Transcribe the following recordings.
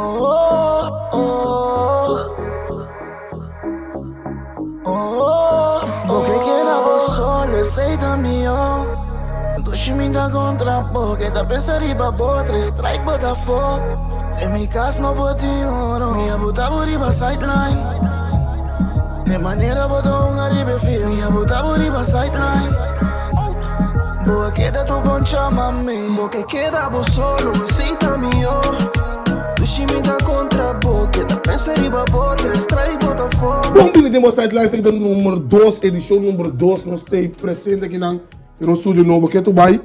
Oh, oh, oh, porque queda vos solo, aceita mío. Dushi minta contra porque da pensar riba botre, strike bota fogo. En mi casa no boti oro, mi abuta buriba sideline. De maneira bota arriba feel, mi abuta buriba sideline. Boa queda tu poncha mami, porque queda vos solo, aceita mío. Dushi minta contra porque da pensar riba botre, strike bota fogo. Bom, jullie temos sideline sector número 2, edição número 2. Nós estamos presente aqui no estúdio novo que é Dubai.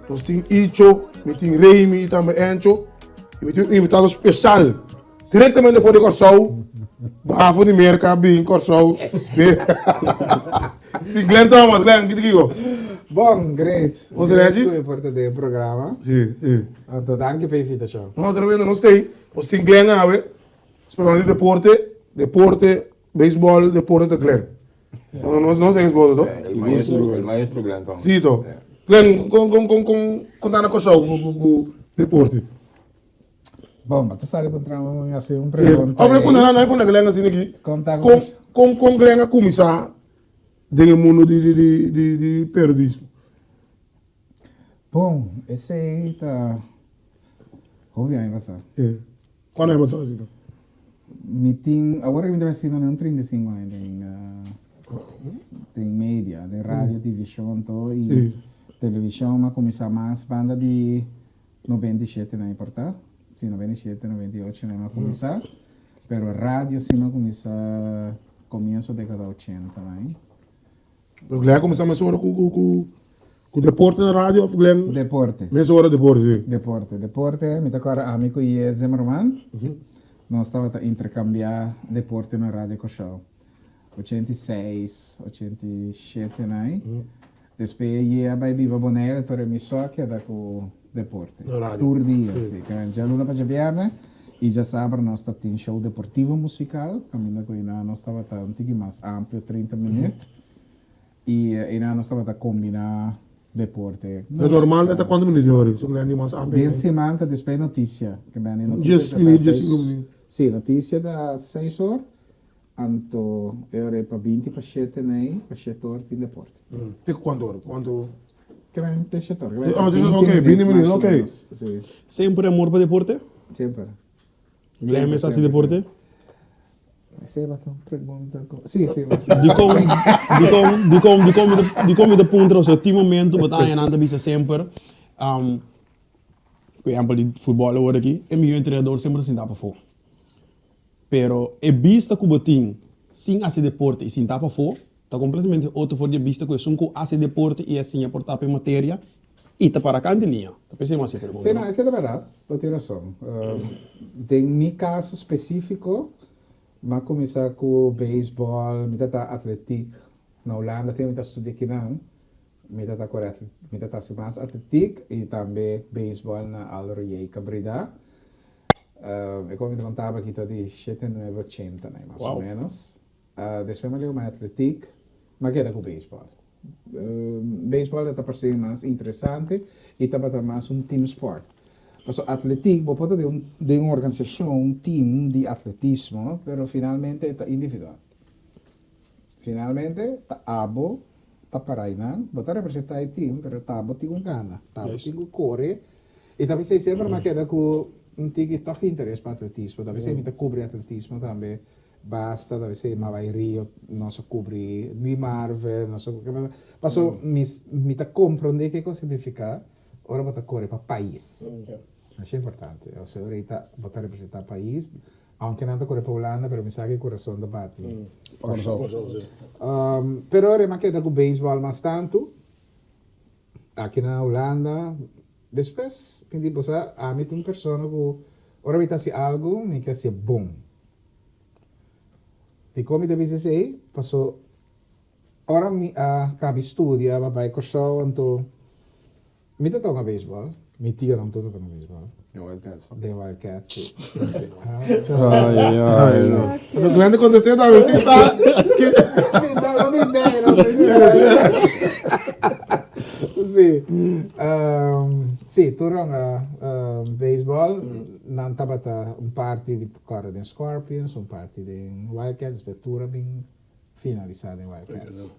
Nós temos Icho, nós temos Reimi e também Encho. E nós temos um invitado especial, diretamente fora de Corsol. Bafo de Merca, bem, Corsol. Sim, Glenn Thomas, Glenn, o que te Bom, great. Você reage? Muito importante do programa. Sim, sim. Então, danke per invitação. Não, outra vez, nós temos. Nós temos Glenn, especialmente deporte, beisebol, deporte de Glenn. Nós temos isso, não? El maestro Glenn Thomas. Sim, então. Glenn, conta na Corsol, o deporte. Bom, mas tu sabe encontrar assim Sim. pergunta. Olha, quando nós põe Glenn assim aqui, Conta com Glenn a começar dentro do mundo de periodismo. Bom, esse aí tá. Obviamente, vai ser. É. Quando é você assim? Meeting, agora me deve ser não 35 anos em mídia, de rádio, televisão, todo, e televisão, mas começar mais banda de 97 não importa, sim, 97, 98 não começar, pero rádio sim não começar começo da década 80 também. O Glenn começou a mesura com o deporte na rádio ou Glenn? Deporte. Mesura deporte, sim. Deporte, me toca amigo e Zimmerman. Nós estávamos a intercambiar deporte na rádio com o show. 86, 87, né? Depois ia para Viva Bonaire, para emissora que era com deporte. Tour dia, sim. Já luna para viernes e já sabe nós temos show deportivo musical, caminho com nós estava um pouco mais amplo, 30 minutos. E nós estava a combinar deporte. É normal, até quantos minutos de hora? Se o Glenn mais amplo. Bem semana, depois notícia. Que bem, 10 minutos, 5 minutos. Sim, notícia da 6 horas. Anto, eu era para 20, para 7, né? Para 7 horas tem deporte. Tem quanto hora? Quanto? Que bem, tem 7 horas. Ok, 20 minutos, ok. Sim, Sempre amor para deporte? sempre. Glenn é assim deporte? Essa é uma pergunta. Sim, sim. De como de ponto, o último momento, mas aí não bisa sempre. Por exemplo, de futebol agora aqui, é meu treinador sempre se dá para fora. Pero é vista que o botim, sem esse deporte e sem tapa fora, está completamente outro for de vista que é só com esse deporte e assim a portar para matéria e tá para a cantininha. Tá pensando assim pergunta. Sim, não, isso é verdade. Eu tenho razão. Em meu caso específico, mas começar com beisebol, me dá atletic. Na Holanda tem muita estudar aqui não. Me dá correto, me dá mais atletic e também beisebol na Alroye Cabrida. Eu como me contava aqui de 7980, né, mais ou menos. Depois me leu mais atletic, mas queda com beisebol. Beisebol está parecendo mais interessante e está mais um team sport. Mas atletic, você pode ter uma organização, um time de atletismo, mas finalmente está individual. Finalmente, está abo, está paraina, você representa o time, mas está abo tem gana, está abo tem corre, e talvez você sempre me queda com um tique toch interesse para atletismo, talvez você me cobre atletismo também. Basta, talvez você vai Rio, não se cobrir, nem Marvel, não se cobrir. Mas me está compreender que significa, ora você corre para país. Isso é importante. O senhor está a representar o país, aunque não está correndo para a Holanda, mas me sabe que o coração da bate. Pero ora me queda com o beisebol mais tanto, aqui na Holanda, depois, quindi você a mim tem pessoa que ora me está se algo, me quer ser bom. E como deve ser, passou, ora me cabe estudia, vai com show, então, me está tocando beisebol. Mi tio não todo no beisebol. The Wildcats. Ai. O Glenn aconteceu da vez, sabe? Sim, não me bem, não sei. Sì. Sì, turang baseball, nan tabata un party with Corre den Scorpions, un party den Wildcats, vettura bin finalizada em Wildcats.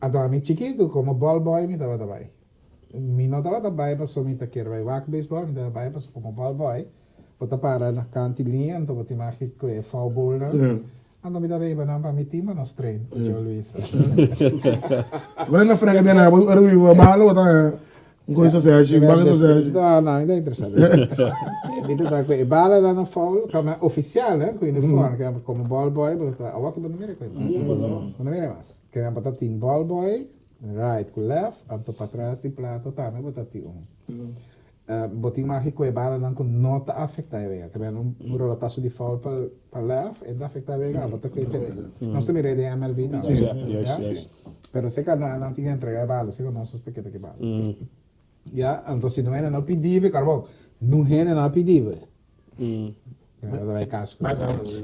Então, a mi chiquito, como ball boy, mi tava dabei. Mi não tava dabei, passou mi ta quer vai wak baseball, mi tava dabei, passou como ball boy. Bota para na cantilinha, então bota imagem que é foul ball, né? Então mi dabei banam para mi time, nós treino, Joe Luis. Wala na frega din na, pero yung mahalo ta coisa sa siya, baga sa siya. Não, não, ainda é interessante. Dito tá com bala lá no foul, como oficial, né? Com uniforme, que como ball boy, bota a wak bota mira com. Não mira mais. Que é bota team ball boy, right com left, anto para trás e plato também bota team. Boting mágico é bala não com nota afeta a vega, que é um rotaço de foul para left, e da afeta a vega, bota com entender. Nós também rede MLB, não? Yes. Pero se que não tinha entregar bala, se que nós só que bala. Ja, então se não é não pedir, carbon, não é não pedir. Vai casco.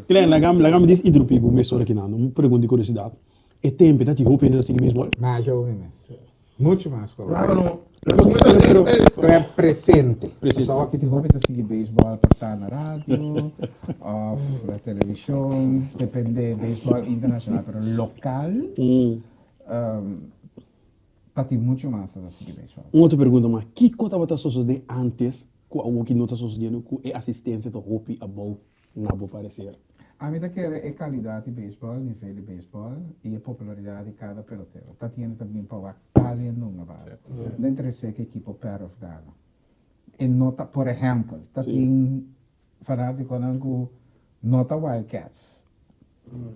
Kailan lagam dis idrupigo me sora kinano, uma pergunta de curiosidade. É tempo da tigo pena assim mesmo. Mais jovem mesmo. Muito mais. Raga no. Pero é presente. Só que te roupa tá seguir beisebol para estar na rádio, ou na televisão, depende de beisebol internacional, pero local. Pati muito mais da seguir beisebol. Uma outra pergunta, mas que coisa estava sucedendo antes, com o que não está sucedendo, com a assistência do Hopi a bom, na boa parecer? A mim daquela é qualidade de beisebol, nível de beisebol e a popularidade de cada pelotero. Tá tendo também para o talento numa bala. Dentro de ser que equipe pair of Ghana. E nota, por exemplo, tá tendo fanático com nota Wildcats.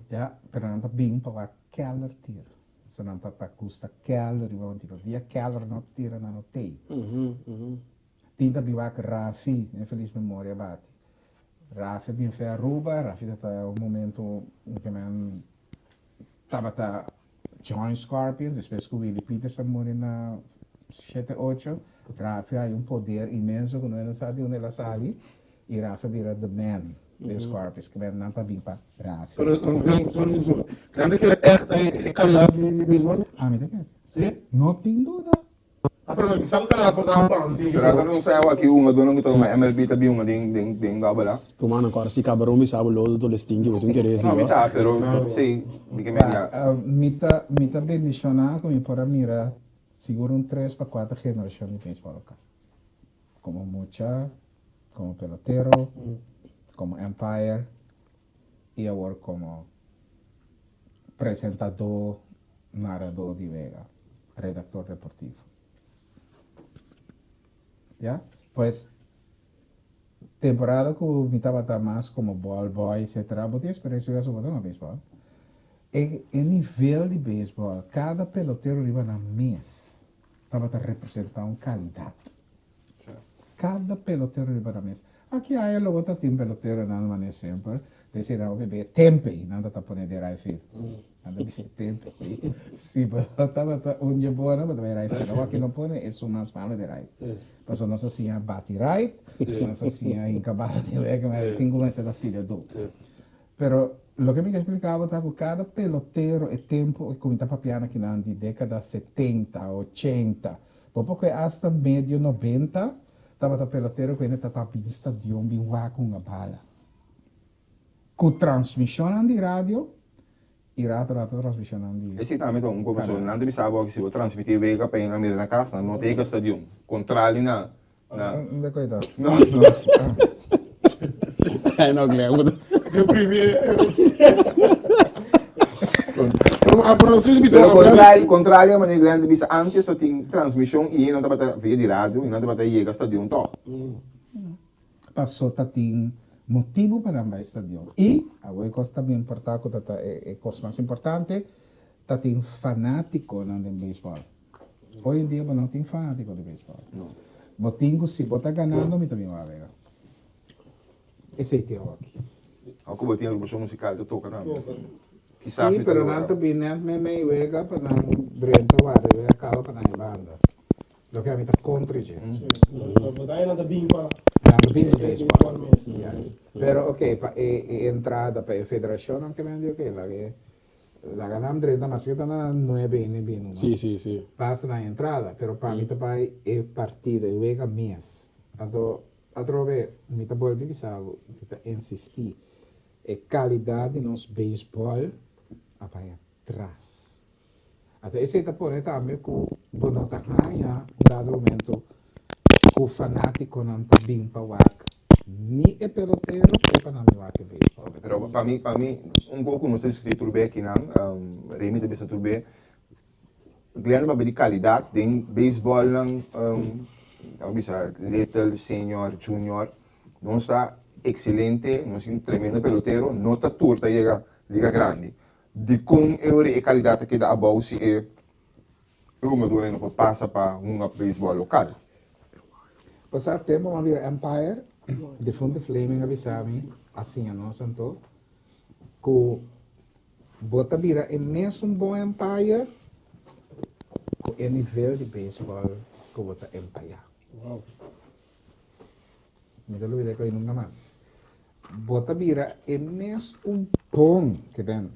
Já, pero não tá bem para o Keller tira. Se não tá custa Keller, e vamos dizer, dia Keller não tira na notei. Tinta biwak Rafi, em feliz memória bate. Rafi bem fez a Aruba, Rafi está um momento em que estava Join Scorpions, depois que o Willie Peterson morreu na 7-8, Rafi tem um poder imenso que não é sabe onde ela sai, e Rafi vira the man de Scorpions, que não está bem para Rafi. Pero grande que é calado de beisebol. Ah, me dá Sim. não tem dúvida. Pero sabe calado por dar para antigo. Pero até não saiu aqui uma dona que toma MLB também uma ding gabala. Kumana agora se cabarão me sabe lodo do listing, eu tenho que Não, me sabe, pero sim, que me Mita bendicionar como para mirar seguro 3 para 4 gerações de beisebol local. Como Mucha, como pelotero, como Empire e agora como apresentador, narrador de Vega, redactor deportivo. ¿Ya? Pues, temporada que me estaba más como ball boy, etc. Pero tengo experiencia sobre el béisbol. El nivel de béisbol, cada pelotero arriba na mesa, estaba representando calidad. Cada pelotero arriba na mesa. Aqui hay luego tem un pelotero en la manera siempre. Decir, bebé, tempe, nada está poniendo de right field. Nada dice tempe. Sí, pero estaba un jebona, pero de right field. Aqui não pone, é mais malo de right. Mas nós assim, bate right, nós assim, em cabala de vega, mas tem como essa da filha do. Pero, lo que me explicava, tá, que cada pelotero é tempo, como está papiando aqui na década 70, 80, porque hasta medio 90, estava pelotero que ainda estava em estadião, bem com a bala. Com transmissão de rádio, e rato transmissão de... Esse também é um professor, não me sabe que se eu transmitir vega para ir na casa, não tem que estadião, contrário na... Não é coisa. Não. É, não, Guilherme. Que primeiro. Contrário, mas grande bisa antes tem transmissão e não estava via de rádio e não estava chega estadião top. Passou tem motivo para ir ao estadião. E agora coisa também importante, é coisa mais importante, tem fanático no beisebol. Hoje em dia não tem fanático de beisebol. Botingo se bota ganhando, me também vai ver. Esse é o que eu aqui. Ako ba tinha grupo musical do toca também. Sim, pero não também não me vega para não durante o ar, eu acabo para não banda. Lo que a mim tá contra gente. Mas aí nada bem para Não bem beisebol. Pero ok, para entrada para a federação não que me diga que lá La ganam dreta, mas que está na 9 NB, ¿no? Sí, sí, sí. Passa na entrada, pero para mim também é partida, eu vejo mês. Então, atrove, me tá bom bisavo, me tá insistir. É qualidade nos beisebol, vai atrás. Até esse tá por também com bonota ganha, dado momento, o fanático não tá bem para o ni é pelotero, é para não me wak beisebol. Pero para mim, pouco não sei se turbe aqui não, Remy também se turbe. Glenn ba de qualidade, tem beisebol não, bisa little, senior, junior, não está excelente, não é um tremendo pelotero, não está turta liga grande. De com e qualidade que dá a bom se é o jogador não passa para beisebol local. Passar tempo, uma vira Empire, de fundo Flaming avisami, assim a nós então, que bota vira é mesmo bom Empire, com o nível de beisebol que bota Empire. Wow. Me dá lúvida que eu nunca mais. Bota vira é mesmo bom, que bem,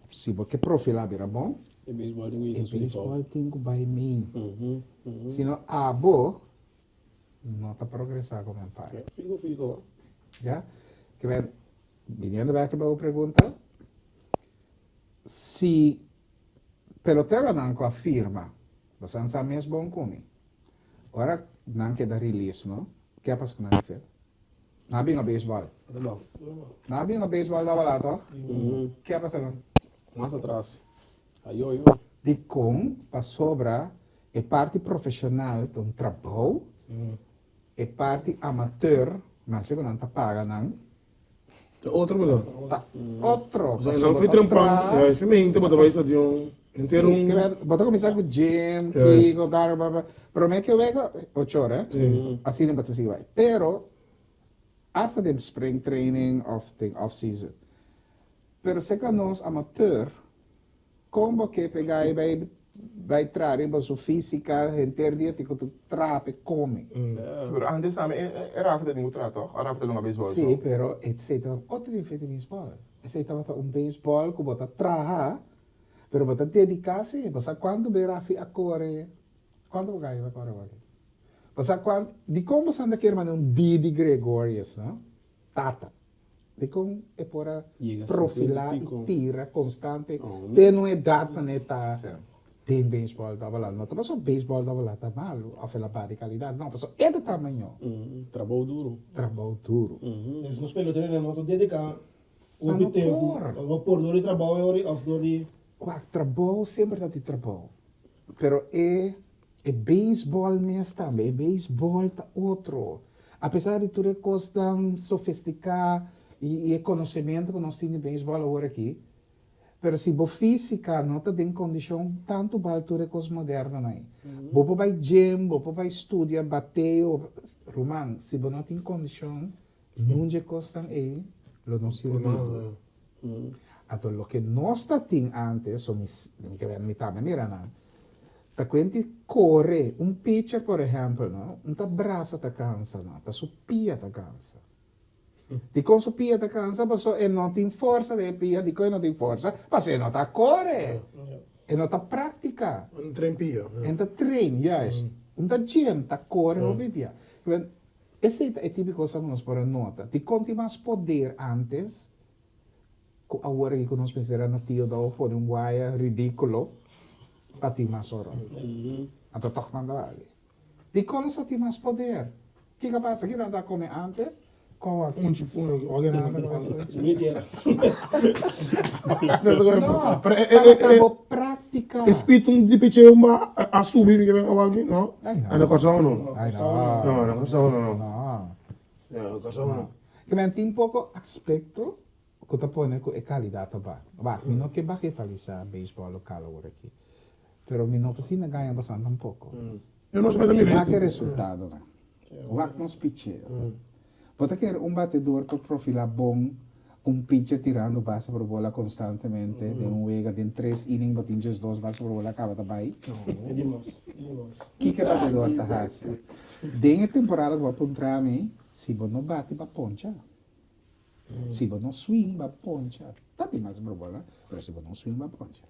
se você profilar vira bom, El béisbol tengo o isso, beisebol tem que vai mim. Uhum. Se não, a boa, não está progressar como Empire. Fico. ¿Ya? Que ven, viniendo back to la pregunta, si pelotero non afirma, lo sansa mes bon kumi. Ora non che da release, no? Che passa con il Nabi nga baseball. Tá bom. Nabi nga baseball da wala to. Uhum. Che passa no? Mais atrás. Aí, ó. Di com pa sobra e parte profissional ton trabalho e parte amateur, mas se non ta paga nan. Outro bedoel. Ta otro. Zo, dan vind je een pan. Ja, ik vind me inte, maar dan is dat jong. Inteiro Sì, vado a cominciare con gym, Yes. pico, però me che vengo 8 ore, assim não si vai. Pero, hasta dem spring training of season. Pero se que nós amateur, como que pegar e vai trarem para sua física, interdia, tipo, tu trape, come. Pero antes também era after de outra toch? Era after de uma beisebol. Sì, però, etc. Outro tipo de baseball. Esse estava um baseball que bota traha, pero bota dedicar-se, basta quando verá a correr, quando vai a correr aqui. Basta quando, de como se anda querendo um Didi Gregorius, não? Tata. De como é para Llega profilar 50 e pico. tira constante, tem uma idade para neta. Sim. Tem baseball da bola, não tá só baseball da bola tá mal, ou pela baixa qualidade, não, só é do tamanho, Trabalho duro. trabalho duro. Dus nos pelotero não estou dedicado. O Ano tempo, por. vou por dor de trabalho e of dor de... O trabalho sempre está de trabalho. Pero é beisebol mesmo também. É beisebol tá outro. Apesar de tudo coisas tão sofisticadas e conhecimento que nós temos de beisebol agora aqui, pero se a física não está em condição, tanto vale tudo coisas modernas aí. Você vai gym, você vai estudar, bater, Roman, se você não tem condição, não é coisa aí, não se Então, lo que nós tínhamos antes, me estava mirando, tá quando corre, pitcher, por exemplo, não, não tá braço tá cansa, não, tá sua pia tá cansa. Di com sua pia tá cansa, mas não tem força de pia, di com não tem força, mas não tá corre, não tá prática, Een trempia. não tá trein, juist, não tá gym, tá corre, ou bibia. Esse é típico coisa que nós podemos notar, di conti mais poder antes, agora que nós pensamos na tio daw por um guaya ridículo pati mas oro. Ato toch man ali. Di kono sa ti mas poder. Que que passa? Que não dá comer antes? Com a Funge, olha na Niet ja. Não, para prática. Espírito de peche uma a subir que vem awagi, não? Ai, não. Ana casa não. Ai, não. Não, na casa não. Não. Ja, casa não. Que men tem pouco aspecto que tá pone com a qualidade ba. Ba, mi não que bagatelizar beisebol local agora aqui. Pero mi não precisa ganhar bastante um pouco. Eu não sei também. Dá que resultado, né? O act nos pitcher. Pode querer batedor para profilar bom, pitcher tirando base para bola constantemente, de vega, de 3 innings, batin just 2 bases para bola, acaba também. É demais. Que batedor tá fácil? Dengue temporada que vai apontar a mim, se você não bate, vai poncha. Se você não swing, vai poncha. Tá tem mais problema, mas se você não swing, vai poncha.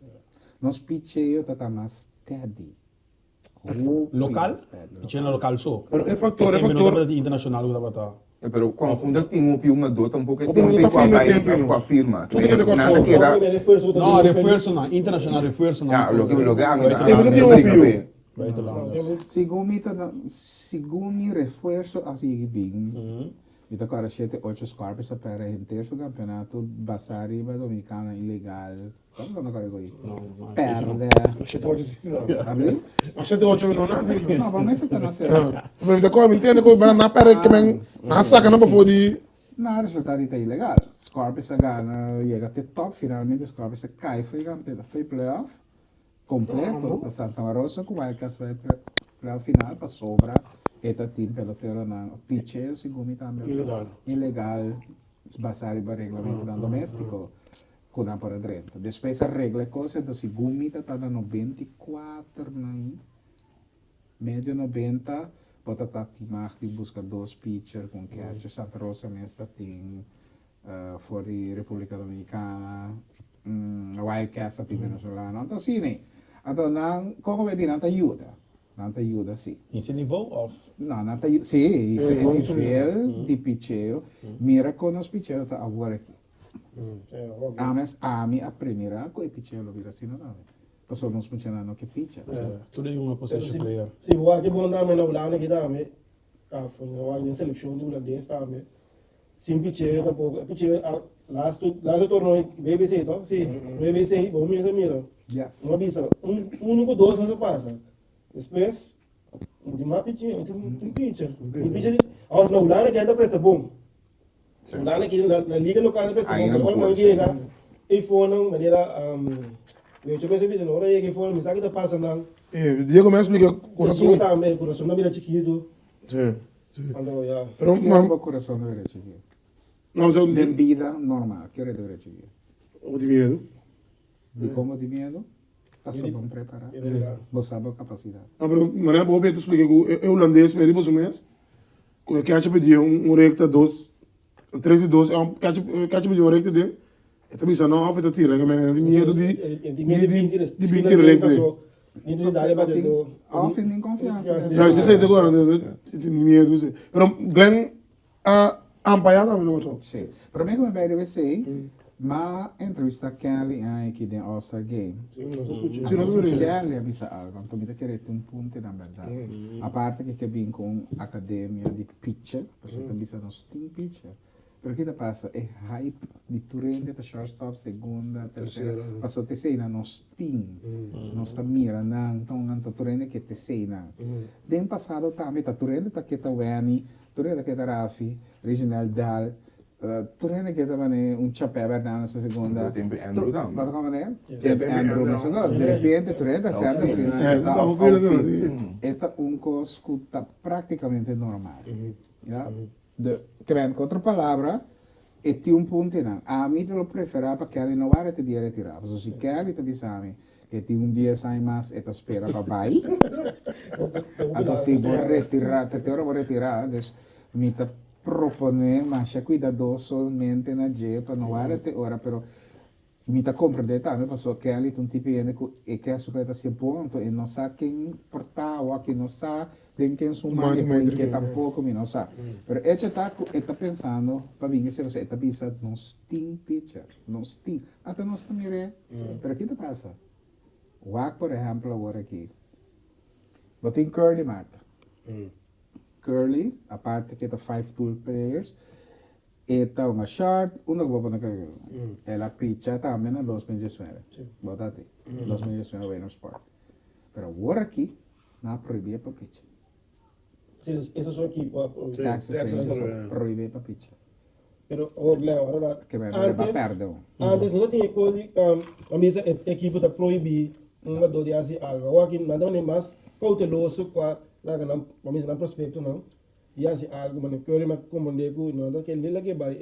Nos pitcheio tá mais steady. Local? Steady. Pitcher na local so. Pero é factor, é Tem factor. menor de internacional que tá. Pero quando tem uma dota, pouco Opa, tempo não tá com a firme vai tempo, com a firma. Tudo que tem com a Nada sua. que era. Não, reforço não. Internacional reforço não. Ah, lo que Tem um pio. Vai te lá. Segundo refuerzo assim bem. Vita agora 7-8 scarpes para em terceiro campeonato Basari Dominicana ilegal. Sabe onde agora foi? Perde. Achei hoje. Abri? Achei hoje não nasce. Não, vamos estar na série. Mas da coisa, entende que vai na pera que men na saca não para de Na resultado está ilegal. Scarpes gana chega até top finalmente Scarpes cai foi campeão, foi playoff completo da Santa Rosa com Wildcats vai playoff final para sobra. Eta team pelotero na pitcher sigumi também ilegal basari ba regulamento na doméstico kuda para direito depois a regra é coisa do sigumi tá na 94 na médio 90 bota tá timar que busca dois pitcher com catcher Santa Rosa nesta tem fora de República Dominicana Wildcats team venezuelano então sim né então não como bebê não ajuda sim. Esse nível off. Não, não tá, sim, esse é o nível de picheo. Mira com os picheos tá agora aqui. Mas a primeira coisa picheo lo vira assim não. Passou nos funcionando que picha. Tudo em uma possession player. Se você que bom dar na ulana que dá me, foi uma seleção do holandês tá me. Sim picheo tá pouco. Picheo last torneio BBC então, sim. BBC, bom mesmo mira. Yes. Uma bisa, único dois você passa. Depois, de uma pitcher, um pitcher. Um pitcher, off na ulana que ainda presta bom. Ulana que na liga local presta bom. Olha mas chega e foi na maneira eu te percebi não hora que foi me sabe que tá passando. Diego me explica coração. Também coração na mira chiquito. Sim, sim. Quando já. Pero Não, coração do derecho aqui. não sei De vida normal, que é do derecho aqui. o de medo. De como de medo, passou bem preparado. Você sabe a capacidade. Ah, pero maneira boa para explicar que o holandês me ribo mês. Que a gente pediu recta 2 3 e 2 é um que a gente pediu recta de é também só não a feita tira que me de medo de 20 recta. Off em confiança. Já sei agora de medo. Pero Glenn a ampaiada não só. Sim. Para mim, como é que sei, mas entrevista Kelly aqui no All-Star Game. Sim, não sei. Kelly avisa algo, então me querer um ponto na verdade. A parte que vem com academia de pitcher, você também bisa no steam pitcher. Pero o que passa é hype de turende da shortstop, segunda, terceira, passou terceira no steam. Não está mira, não, então turende que terceira. Den passado também tá turende tá que tá Wani, turende que tá Rafi, Reginald Dal. Turene que também um chapéu Bernardo na segunda. Tempo Andrew também. Mas como é? Tempo Andrew na segunda. De repente, Turene senta é um coisa que está praticamente normal. Que vem com outra palavra, e tem um ponto não. A mim eu prefiro para que ele não vá te dia retirar. Mas se ele te sabe que tem um dia sai mais e te espera para vai. Então se vou retirar, te vou retirar, então me te propone mas cuidadosolmente na dia para não vá te ora, pero mi ta comprende também passou que ali um tipo e que a supeta se ponto e não sabe quem portava que não sabe tem quem sumar que tampouco me não sabe pero ele está pensando para mim se você está pensando não sting pitcher não sting até não está mire pero o que te passa Wack por exemplo agora aqui tem Curly Marta Curly a parte que está 5 tool players eta uma short, uma boa na carreira. Ela pitcha também na 2019. Bota até. 2019 vai no sport. Pero agora aqui, não proibia para pitch. Eso só aqui. Texas proibia para pitch. Pero agora Que vai perder. Antes não tinha coisa, a minha equipe está proibir uma dor de assim algo. Aqui nada mais cauteloso com a na prospecto não. E assim, algo mas que eu me compreendo que não que ele que vai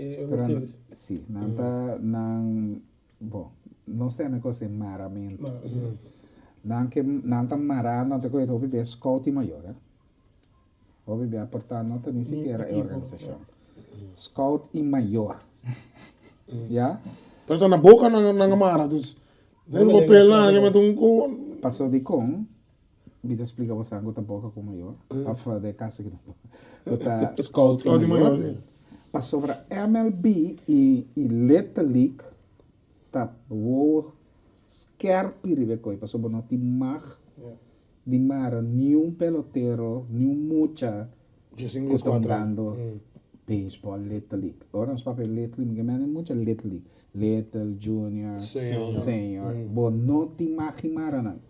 sim, não bom, não sei uma coisa maramento. Não tá marando, não tem coisa de ouvir scout maior, ouvir a portar nota nem sequer é organização. Scout e maior. Ya? Pero na boca ng mara, dus. Dali mo papel na, kaya matong ko. Passou de com, me explica você agora boca com maior, a de casa que não. Bota scout Scout maior. maior. Passou para MLB e Little League, tá, o skerpiri coi, passou para não de mara nenhum pelotero, nenhum mucha Just que English estão 4. dando baseball Little League. Ora nos papel Little League, mas é muita Little League, Little Junior, Senior. Bo não te mara não.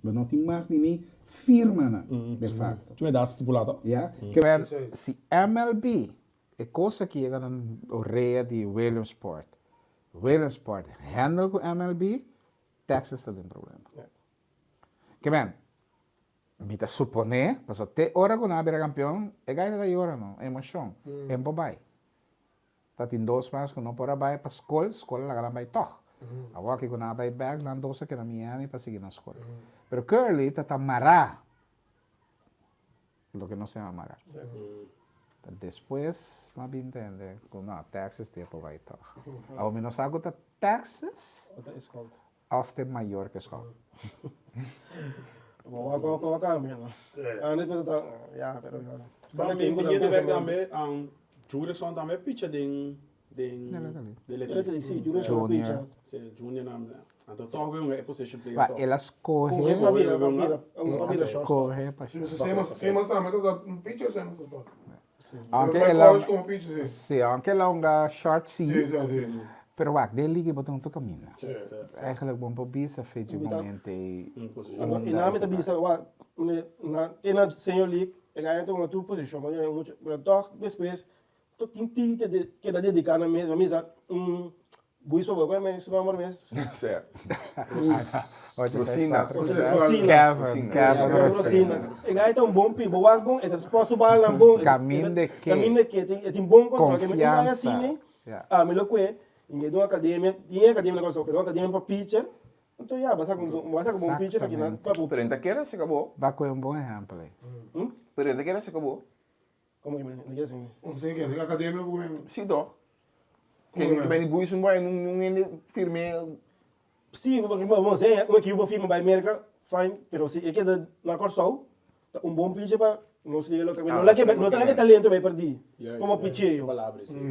Bo não te nem firma não, de facto. Tu é dado estipulado. Ja, que men, se MLB é coisa que chega no rei de Williamsport. Williamsport handle com MLB, Texas tem problema. Que men, me tá supone, mas até hora que não abrir campeão, é ganha da hora não, é emoção, é bobai. Tá tem 2 meses que não pode vai para escola lá gran vai toch. Agora que não vai back, lá 12 que na Miami para seguir na escola. Pero Curly tá mará. Lo que no se llama Mara. Después, más bien entende, no, Texas tiempo vai estar. Ao menos algo da Texas, often maior que escola. Como cambia, ¿no? Ya, pero ya. Também tinha de ver também, Jurickson também pitcha de letra. Sí, yo Junior. Sim, Junior não. Então, só vem um position player. Va, ela escorre, escorre, pa Same time, ito un pitcher same sa. Aunque Ela ela, como pitcher. sim, aunque ela é short Sim, seat, sim. pero wak, de liga botão tu camina. Eigenlijk bom pobisa feito de momento e Y nada me te visa, na senior league, ganha então tu posição, mas é muito, pero toch después, tu tinti que da dedicar na mesa, buis para boa, mas não amor mesmo. Certo. Rosina. Rosina. Kevin, Rosina. E ganha então bom pi, boa bom, e das posso balar bom. Caminho de que? Caminho de que tem bom controle, que me ganha Confiança. assim, Yeah. né? Me lo que, em do academia, tinha academia negócio, pero academia para pitcher. Então já, basta com bom pitcher aqui na para Pero ainda quer se acabou. vai com um bom exemplo aí. Pero ainda quer se acabou. Como que me diga assim? Não sei quem, academia ko men. Sim, dó. Quem vem de buis não ainda firme. Sim, porque vamos dizer, uma equipe firma by América, fine, pero se é que na Corsol, bom pitcher para não se liga lo que não é que não tem que talento vai perder. Como pitcher.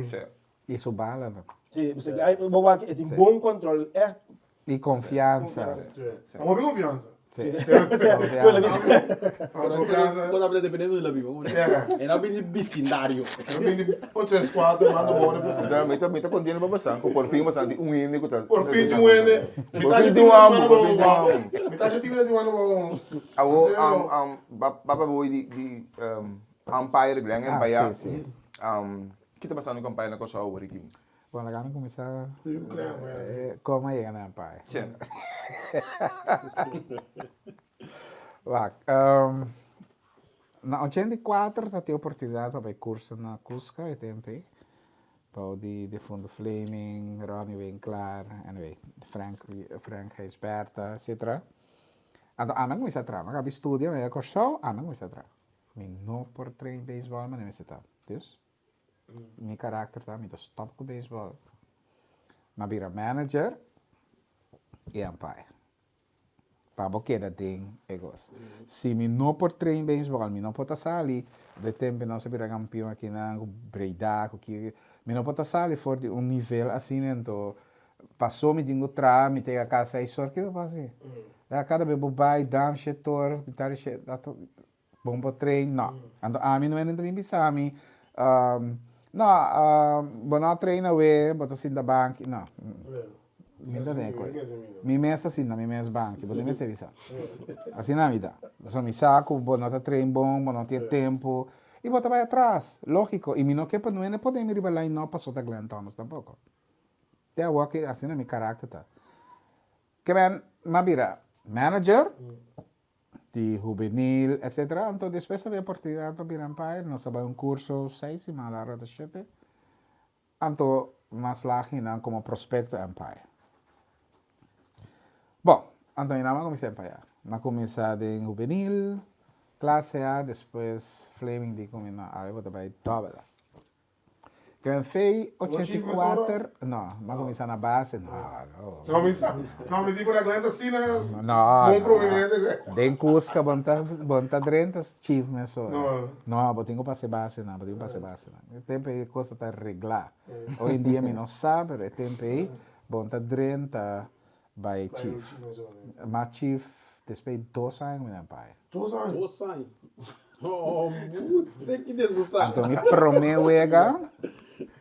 Certo. Isso bala, não? Sim, você ganha, boa que tem bom controle, E confiança. Amo bem confiança. Sim. foi la vez. Confiança. Quando a dependendo do vivo. É não bem bicindário. Eu vim de 8-4, mando bola. Então, me tá contando para passar. Por fim, mas ande índio que tá. Por fim de um ende. Por fim de um amo, por fim de um amo. Metade time de um ano Ako, baba boy di umpire bilang yan pa ya. sim. Kita pasando yung umpire na ko sa Awari Kim. Bom, lá vamos começar. sim. Claro. Como aí, né, pai? Siya. Wak, na 84 eu tive a oportunidade para ir curso na Cusca, ETMP. Para de fundo Fleming, Ronnie Winkler, anyway, Frank Heisberta, etc. Então, anak mo isa tra. Magabi studio, may kurso, anak mo isa tra. May no por train baseball, man, may isa tra. Dus, mi karakter ta, mi to stop ko baseball. Mabira manager, e umpire. Para que dat ding, egos. Se mi não por train baseball, mi não pode sair, de tempo não se vira campeão aqui na Breda, que mi não pode sair for de nível assim, então passou me dingo tra, mi tem a casa aí só que eu faço. A cada vez bobai, dam setor, bitar setor, bom por train, não. Então a mim não é nem também bisami, não, bom treina we, bota assim da bank, não. Minda ne ko. Mi mesa assim na mi mes bank, bota me serviço. Assim na vida. So mi saco, bom não tá trein bom, bom não tem tempo. E bota vai atrás, lógico. E mi não que para não é podemos rivalar e não passou da Glenn Thomas tampouco. Tem algo que assim na mi caráter tá. Que ben, mabira, manager, de juvenil, etc. Então, depois teve a oportunidade para vir a Empire, nós sabemos curso 6 e mais lá de 7. Então, nós lá como prospecto Empire. Bom, então, nós começamos a Empire. Nós começamos em juvenil, classe A, depois Fleming, de como eu vou trabalhar double. Quem fez Chief 84, não, mas começar na base, não. Não, me digo na glenda assim, né? Não, Bom prominente. den Cusca, bonta drentas, chief, mas só. Não. Não, botinho para ser base, não, botinho para ser base, não. O tempo aí coisa tá arreglar. Hoje em dia, me não sabe, o tempo aí, bonta drenta, vai chief. Mas chief, depois 2 anos, meu pai. Tu sabe? Tô saindo. Oh, você que desgostar. Então, me promeuega,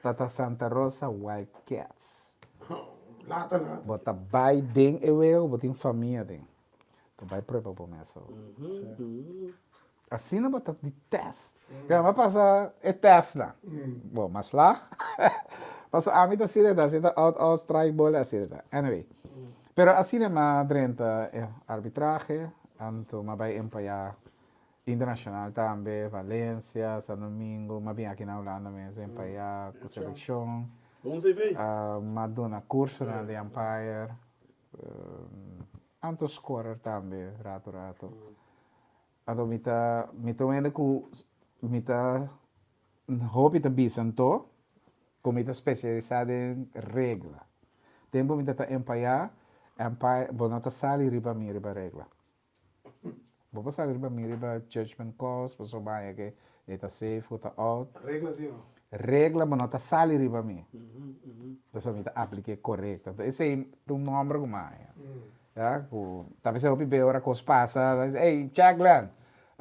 Tata Santa Rosa Wildcats. Lata. Bota vai den eu botinho família den. Então vai prova para começar. Assim não bota de teste. Porque vai passar é teste lá. Bom, mas lá passa a mim da cidade, assim ao strike bola assim. Anyway. Pero assim é uma drenta arbitragem, anto mas vai empaiar internacional também, Valência, São Domingo, mas bem aqui na Holanda mesmo, empaiar com seleção. Bom você veio. Madonna curso na de Empire. Anto scorer também, rato. Então, mita ainda com mita hobby de bisanto, com mita especializado em regra. Tempo mita ta Empire, bonota sali riba regra. Bobo sali riba judgment calls, paso baya que eta safe, eta out. Regla assim, não. Regla, mas não está sali riba mim. Pessoal, me aplique correto. Então, esse é um número que mais. Talvez eu pibe ora cos passa, ei, Jaglan,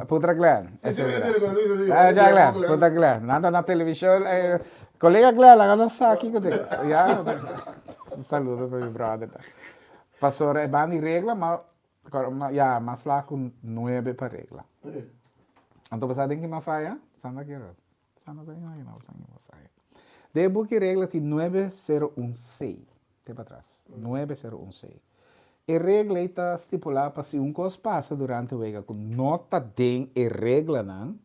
putra Glan. Jaglan, putra Glan. Nada na televisão, colega Glan, lá não sabe aqui que um saludo para meu brother. Passou a bani regla, mas lá com 9 para regla. Então, você tem que me faia, sanda que Sana tayo na usang yung mafaya. Debo que regla ti 9016. Tempo atrás. 9016. E regla está estipulada para se cos passa durante o vega com nota den e regla não,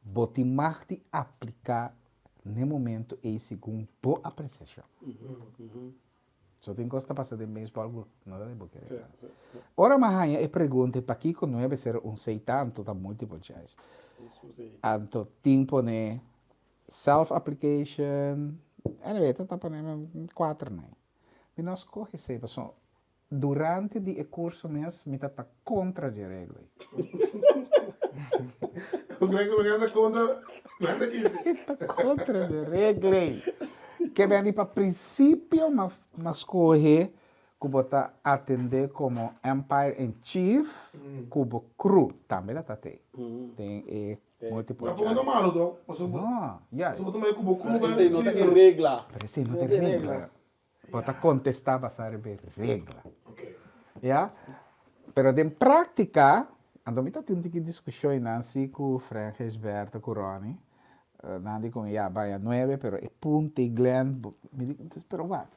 boti marti aplicar no momento e segundo boa apreciação. Só tem costa passa de mês para algo, não dá de regla. Ora mahanha e pergunta para que com 9016 tanto tá multiple choice. Anto tempo ne self-application, anyway, tá para 4 né. E nós corre sempre, durante o curso mesmo, me tá contra a regra. O Greg anda contra 15. Tá contra a regra. Que vem para princípio, mas corre, que botar atender como Empire in Chief, cubo cru, também tá tem. Tem múltiplo. Mas não malo, então. Não, yes. Se você também cubo cru, Essa aí não tem regla. Pero esse não tem regra. Bota contestar para saber regra. Ok. Yeah? Pero de prática, andamos tendo que discussão Nancy com Frank Hesberto, com Ronnie. Nancy com vai a 9, pero é punto e Glenn. Pero what?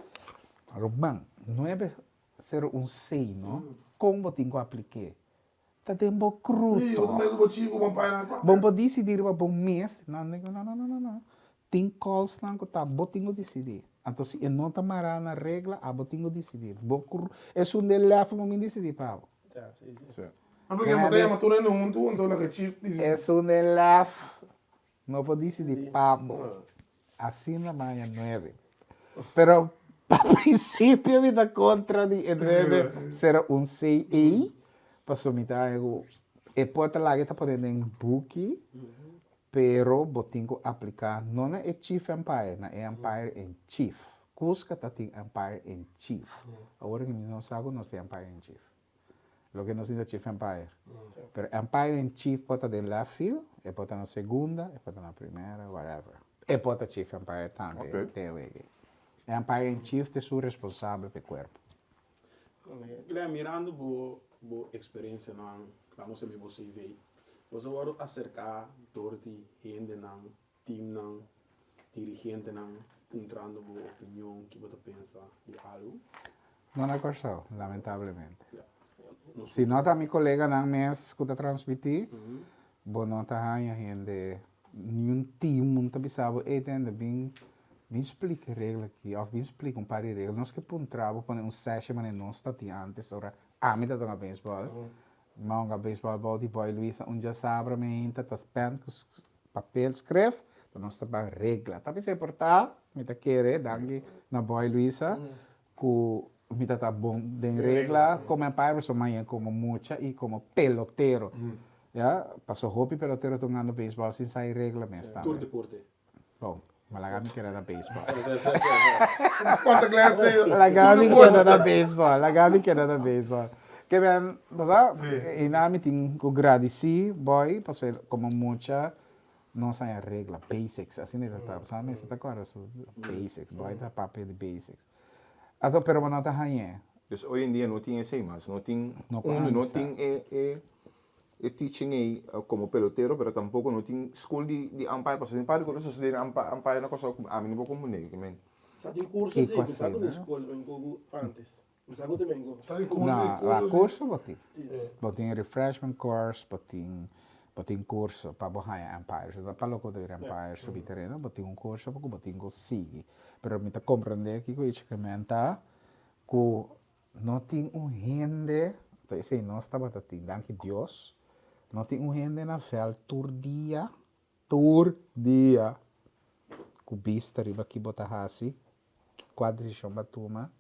Román, 9016, não? Como tenho que aplicar? Tá tempo cruto. Eu também cubo chico, bom pai na. Bom pode decidir para bom mês. Não. Tem calls não que tá botinho decidir. Então se não tá marana regra, a botinho decidir. Bom é de leva para mim decidir para. Mas porque eu tenho matura no mundo, então na que chief diz. É de leva, não pode decidir para. Assim na manhã 9. Pero a princípio me dá contra de 9016 e passou me dá e pode lá que tá podendo em book. Pero botingo aplicar não é Chief Empire, é Empire in Chief. Cusca tá tem Empire in Chief. Agora que não sabe nós tem Empire in Chief. Lo que nós tem Chief Empire. Pero Empire in Chief pode ter left field, e pode na segunda, e pode na primeira, whatever. E pode Chief Empire também. Okay. Empire in Chief é seu responsável pelo corpo. Guilherme, mirando boa experiência não sei se você vê. Você vai acercar torti gente não, time não, dirigente não, entrando boa opinião que você pensa de algo. Não é correto, lamentavelmente. Se nota meu colega não mês que está transmitir, bom nota a gente nenhum time não está pensando entende bem explica regra aqui, ou bem explica par de regras. Nós que pontrava para session mas não está antes ora a mim tá na baseball. Mga baseball body boy Luisa já sabe me tá pen com papel escreve nós estamos regla. Tapi se portar, me tá querer, dangue na boy Luisa, que me tá bom de regla, como empire, so manhã como mucha e como pelotero. Ya, passou hobby pelotero tungando baseball sin sair regla mesmo. Tour deporte. Bom, malagami que era na baseball. Sparta class day. Lagami que era na baseball, lagami que era na baseball. Que ben, basta, inami ting ko gradi si, boy, passou como mucha, não sai a regla, basics, assim ele tá, sabe? Você tá agora, basics, boy, tá papel de basics. Ato, pero não tá ranhe. Dus hoje em dia não tem esse mas não tem Não não pode tem teaching aí como pelotero, pero tampouco não tem school de umpire, porque tem para coisas de umpire na coisa a mim não vou comunicar, que men. Sa tem curso Que assim, coisa, sa ko né? na escola, eu antes. Sa ko também go. Não, a curso botin. Botin refreshment course, botin curso para borrar empire. So, para logo de empire subir terreno, botin curso para botin go sigue. Pero me tá compreender que isso que menta que não tem gente, então sei nós estava tatin, danke Deus. Não tem gente na fel tour dia, que vista riba que bota hasi, quadrição batuma.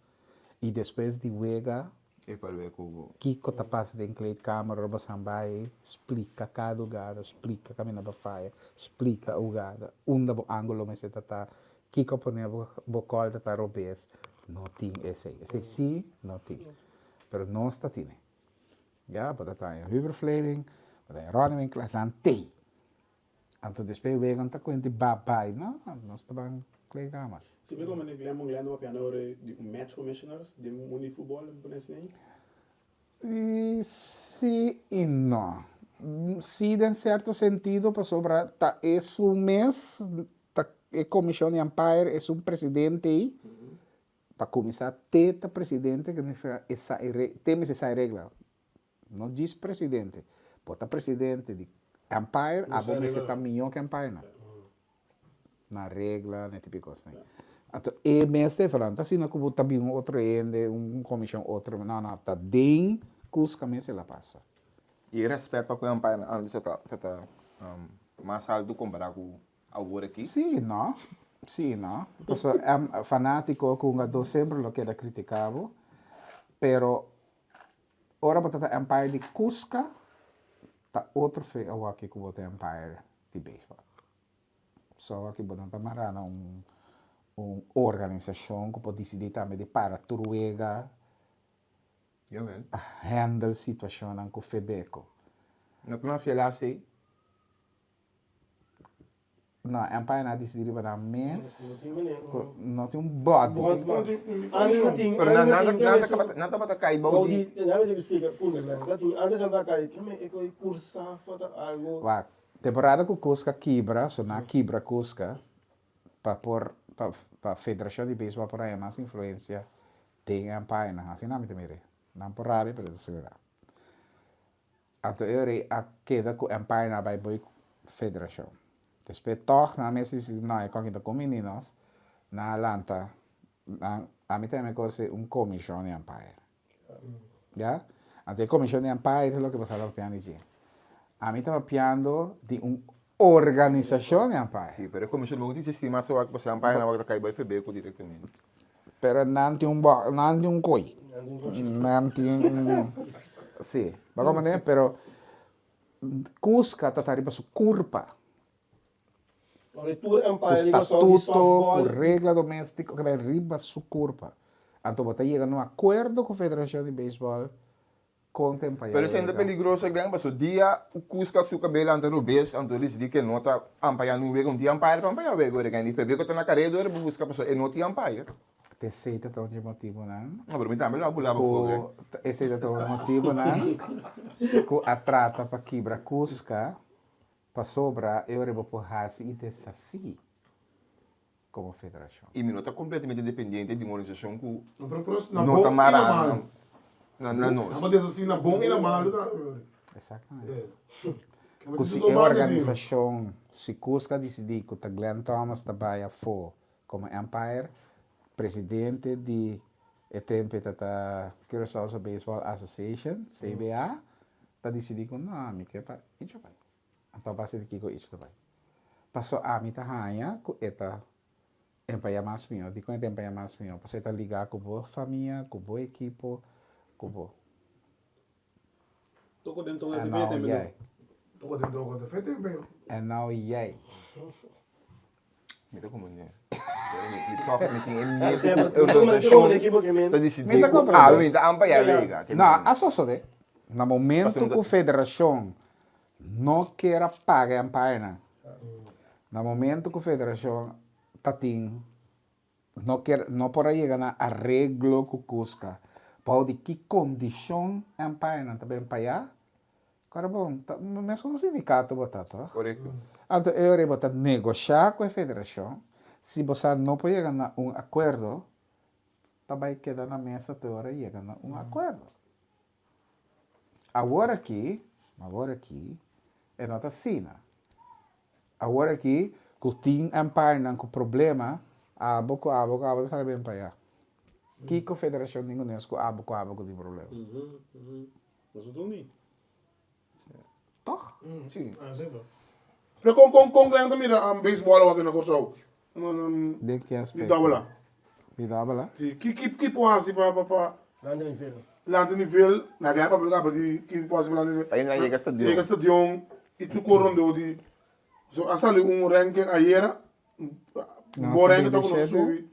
E depois de wega, Evaluar com Kiko tá passa de incluir câmera, rouba sambai, explica cada jogada, explica caminho da faia, explica a jogada, onde o ângulo mas tá, Kiko põe o col tá robes, não tem esse sim, não tem, pero não está tine, já, bota tá em Hüberfleling, bota em Ronning, não tem, então depois wega tá com de babai, não está bem, clay câmera. Se me como nem lembro para piano de match commissioners de munifutebol, por exemplo. E sim e não. Sim, em certo sentido, para sobra, tá, é um mês, tá, é comissão de umpire, é um presidente aí, para começar, tem presidente que tem essa regra. Não diz presidente, bota presidente de umpire, a bom você tá melhor que umpire, não. Na regra, né, tipo coisa. Então, é mesmo falando, assim, não como também outro ende, comissão outro, não, tá bem, cusca mesmo ela passa. e respeito para o umpire antes tá mais alto comparado com agora aqui. Sim, não. Pues, é fanático com o do sempre lo que era criticado, pero ora batata empire de Cusca, tá outro fe o aqui com o empire de beisebol. Só aqui botando tamarana organização que pode decidir também de para turuega Jawel. handle situação com o febeco. Na plaats lá sei. Não, empire não decidir para mês, Não tem maneira. não tem body. Bom, mas antes não tinha, Pero nada para cair Ou balde. diz, na verdade explica, punta lá. Antes anda cai, como é que cursa, foto algo. Wa temporada com Cusca quebra, so na quebra Cusca, para Federação de Beisebol por aí mais influência tem empire na assim não me temere. Não por rabi, pero isso é. Então eu a queda com empire na vai boy Federação. Depois toch na mesa não é com com meninos na Atlanta, a mim também coisa comissão de empire. Ya? Então a comissão de empire é o que passava piano aqui. A mim estava piando de organização de empire. Sim, pero como eu não disse sistema só que você umpire na hora cair balde febeco diretamente. Pero não tem um coi. Não tem sim. Bago maneira, pero Cusca tá arriba su curpa. O retur O empire, estatuto, com regra doméstica, que vai arriba su curpa. Então, você chega num acordo com a Federação de Beisebol contempla. Pero sendo peligroso grande, mas o dia o Cusca su cabelo ante o bes, ante eles di que nota umpire no vega dia umpire para umpire vega, agora quem febeco tá na carreira, ele busca pessoa e não tinha umpire. Te aceita tão de motivo, não? Não, pero me também lá bulava fogo. Aceita tão de motivo, não? Com a trata para quebrar Cusca, para sobrar, eu vou por raça e desassi como federação. E minuto completamente dependente de uma organização que Na não bom tá e na marada malo. na É nós. uma dessas assim, na bom e na malo. Exatamente. É. Que se a organização, se Cusca decidir que o Glenn Thomas trabalha for como umpire, presidente de tempo da Curaçao Baseball Association, CBA, está decidindo que não, me quer para isso vai. Então vai ser que isso vai. Paso a mi tahanya ku eta empaya mas mio, di ko eta empaya mas mio. Paso eta liga ku bo família, ku bo equipo, ku bo. Toko dentro And de now vete, yay. Toko de fete, pero. And now yay. Mito como niya. Mi toca mi ting Todo un equipo que me... Tá decidido. Mita ko, Ah, brother. mi tá ampa ya liga. Na, asoso de. Na momento Paso que a federação não queira pagar a paina. Na momento que a federação tatin não pode chegar na arreglo com Cusca. Para de que condição a paina também pagar. Cara bom, mas com o sindicato botato. Correto. Então eu ia botar negociar com a federação. Se você não pode chegar a acordo, também queda na mesa teoria chegar a acordo. Agora aqui, é nota sina. Agora aqui, que tem empire com problema, abo sabe bem para allá. Que a federação ninguém nesco abo com problema. Nós não estamos Toch? Sim. Ah, certo. Pero kung lang mira ang baseball wag na ko so. De que Di aspecto? tabla. Di tabla? Si keep assim pa Grande nivel. lá no nível, na ganha para di keep assim lá no. Aí não chega a estadião. Chega stadion e tu corrondo di. So asali ranking ayer. Bom ranking tá com o subi.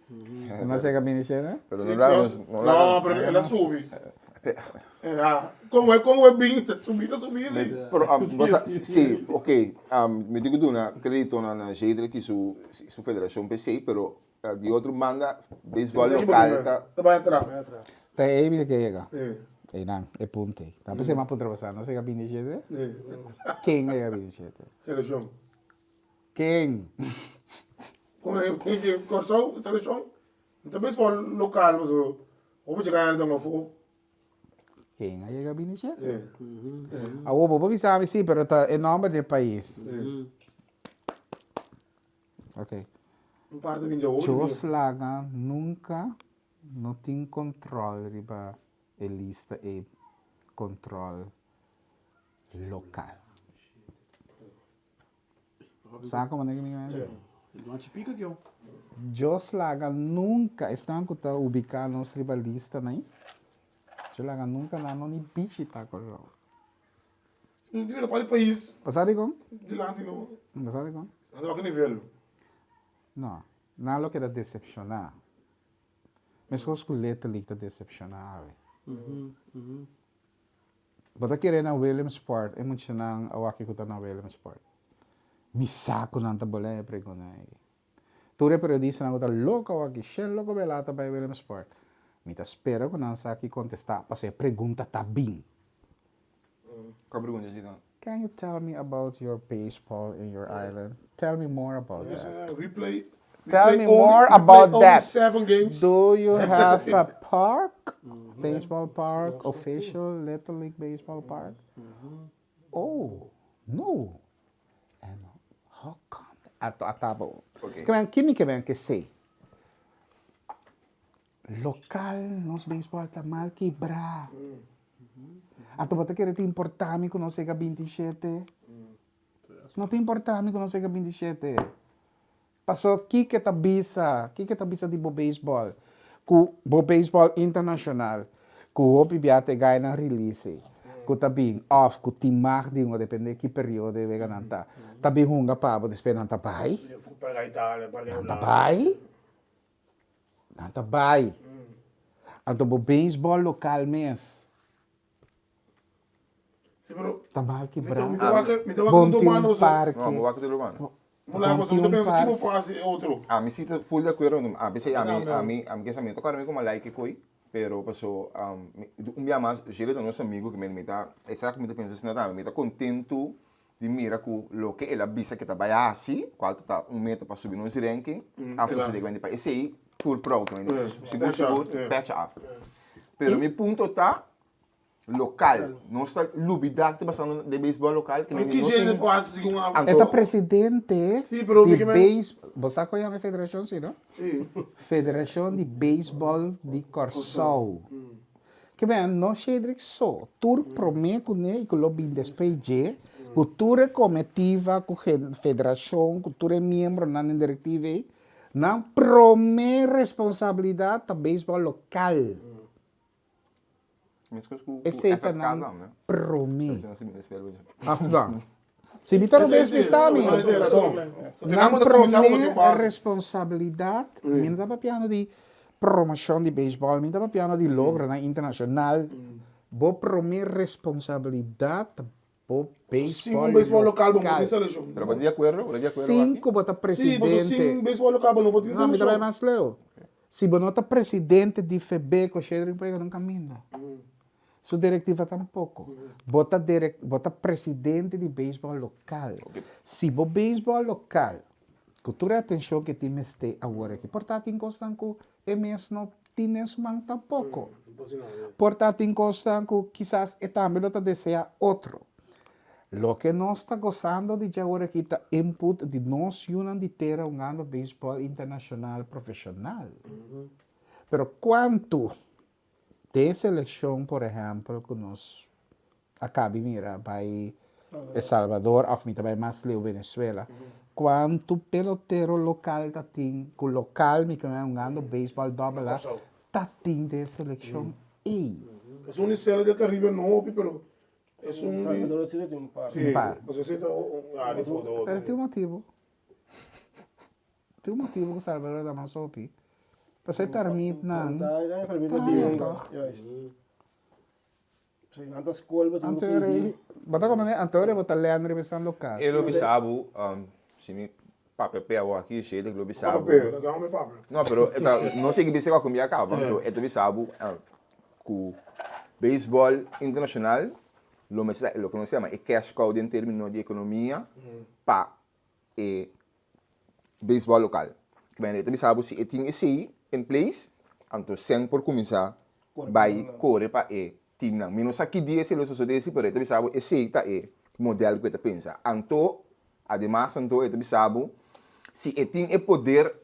Não sei que né? Pero não dá, Não, para mim ela subi. Como é bem, subida, sim. Pero sim, ok. Me digo do na crédito na jeito que su federação PC, pero de outro manda beisebol local tá. Vai entrar. Tá aí que chega. É. Aí não, é ponte. Tá pensando mais para passar, não sei que 27? É. Quem é 27? Seleção. Quem? Como é que corso seleção? Então baseball local, mas o pode ganhar então fo. Quem é 27? É. Ah, o bobo sabe sim, pero tá em nome do país. Ok. Um parte de jogo. Jos Laga nunca não tem controle riba a lista e controle local. Sabe como é que me Não te pica aqui, ó. Jos Laga nunca está ubicado nos rivalistas, né? Jos Laga nunca não ni bicho tá com o. Não devia para o país. Passado com? De lá não. Passado com? Não a que nível. Não, não lo que era decepcionar. Mas os coletas ali está decepcionar. Bota querer na Williamsport, é muito nang awaki ko ta na Williamsport. Misako nang tabola pre ko na. Ture periodista na ko ta louco awaki, shen louco belata by Williamsport. Mita espera ko nang saki contestar, paso pergunta tabing. Qual pergunta de então? Can you tell me about your baseball in your island? Tell me more about that. We play. Tell me more about that. 7 games. Do you have a park? Baseball park? Official Little League Baseball park? Oh, no. And how come? Atabo. Okay. Kimi que sei. Local nos baseball tá mal quebrar. Ato bata querer te importar me que não sei que 27. Não te importar me que não sei que 27. Passou que tá bisa de bo baseball. Ku bo baseball internacional. Ku hopi biate ganha na release. Ku tabing off ku timar de um depende que período de gananta. Tabing hunga pa bo despe nanta pai. Para a Itália, para Nanta pai. Nanta pai. Anto bo baseball local mes. Sim, pero. Tá mal quebrar. Me tava Bom com tem mano. um parque. Não, vou aqui do Mulher, você não pensa que vou fazer outro. Me sinto full de acuerdo. A veces a mí que me toca como like coi, pero pasó dia mais, gelo do nosso amigo que me tá, exatamente pensa assim nada, me tá contento de mirar com lo que ela visa que tá vai assim, qual tá meta para subir no ranking, a sociedade grande para esse aí, tour pro também, seguro, patch up. Pero mi punto tá local, não está lubidade que passando de beisebol local que Não quis ele passa com a. É o presidente Sim, pero de que beisebol. Você conhece a federação, sim, não? Sim. Federação de Beisebol de Corsol. Que bem, não sei só. Tur promete que o lobby despeje, Cultura comitiva, com federação, cultura membro, na diretiva, não promete responsabilidade do beisebol local. Mas coisa com Esse aí FFK não não, né? promete. Você não se me espera hoje. Afghan. Se me tá bem sabe, não promete responsabilidade. Minha dá piano de promoção de beisebol, minha dá piano de logro na internacional. Vou promete responsabilidade bo Sim, beisebol um beisebol local, não pode seleção. Pero de acuerdo aqui? Cinco bota Sim, presidente. sim, beisebol local, não pode Não, me trabalha seleção. mais leu. Se bonota presidente de FEB, com cheiro de não caminha. Sua diretiva tampouco. Bota presidente de beisebol local. Se o beisebol local, cultura atenção que tem este agora aqui, portanto, encostam com MS não tem sumang tampouco. Portanto, encostam com quizás e também não deseja outro. Lo que nós está gozando de agora aqui está input de nós unam de ter um ano beisebol internacional profissional. Pero quanto tem seleção, por exemplo, que nós acaba mira vai El Salvador, ou também mais leu Venezuela. Quanto pelotero local tá tem, que o local me que é um ano beisebol double A, tá tem de seleção e É um liceu de Caribe não, pero é um Salvador sí tem um par. sim, par. você senta de foto. pero tem um motivo. Tem um motivo que o Salvador dá mais sopi. Você permite não. Daí permite Ah, bem. tá. Juist. Sim, anta escola botar no Anterior, bota como né? Anterior bota Leandro revisão local. Eu observo, se me papel aqui, cheio de observo. Papel, dá um papel. No, pero não sei que você vai comer acá, então eu observo que o beisebol internacional, lo que nós chamamos é cash cow em termos de economia para o beisebol local. Que bem, eu observo se tem esse em place, então sem por começar, vai correr para o time não. Menos aqui dia se lo sucede esse, pero eu observo esse está o modelo que eu pensa. Então, además, então eu observo se tem o poder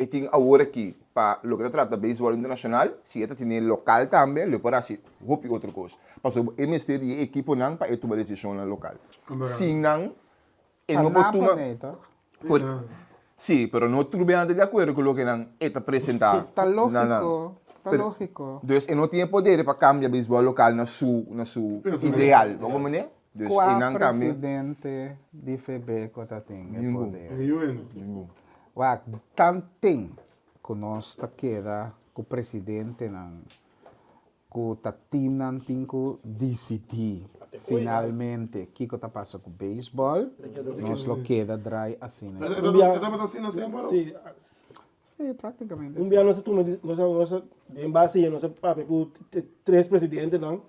tem agora aqui para o que trata de beisebol internacional, se ele tem local também, ele pode ser outra coisa. Porque o MST de equipe não para tomar decisão no local. Se não, ele não pode tomar. Sim, mas não estou bem de acordo com o que não está apresentado. Tá lógico, tá lógico. Então, ele não tem poder para cambiar o beisebol local na sua ideal. Vamos ver? Qual presidente de FEB que está tendo poder? Wag, tanting que nós está queda que o presidente não, que o team não tem que decidir finalmente que está passando com o beisebol, nós lo queda dry assim, né? Sim, Sim, praticamente. um dia nós de base nós papo com três presidentes não.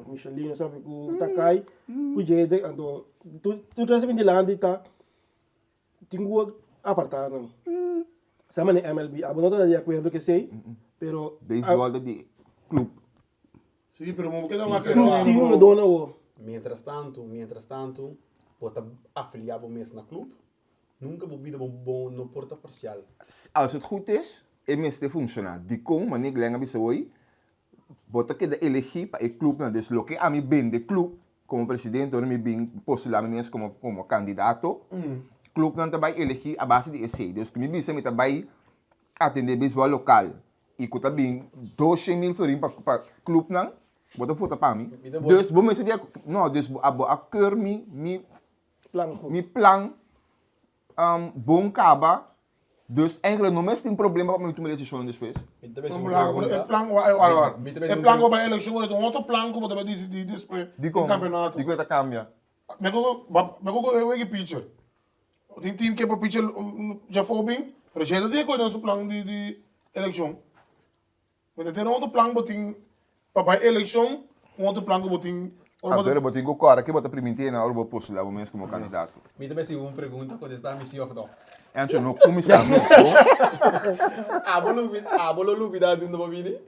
Michelin nós sabe com Takai, com Jede, então tu recebe de lá tá tinha apartar não. Sama ni MLB, abo não de acordo que sei, pero Beisebol de clube. Sim, pero mo queda uma clube sim uma dona o. Mientras tanto, pode afiliar mesmo na clube. Nunca vou vir bom no porta parcial. Als het goed is, het meeste functioneert. Die kom, maar niet langer bij hoy. Bota que elegir para el club, dus lo que a mí ben de club como presidente, ahora me ben postular como candidato. Club não também elegir a base de esse. Dus que me bisa me também atender beisebol local. E que também 200.000 florin para club não. Bota foto para mim. Dus bom me dia, não, dus a cur mi plan bom caba. Dus eigenlijk nog best een probleem met mijn decisão depois. O plan vai eleição, então outro plan como também decidir depois do campeonato. Die coisa cambia. Me coco eu pitcher. Tem time que para pitcher já foi bem, mas já tem coisa no plan de eleição. Mas tem outro plan botin para eleição, outro plan botin. Agora eu botinho agora que bota primeiro na hora vou postular o mesmo como candidato. Me também se uma pergunta quando está a missão of Antes não começamos. Abolo lubidade não vai vir?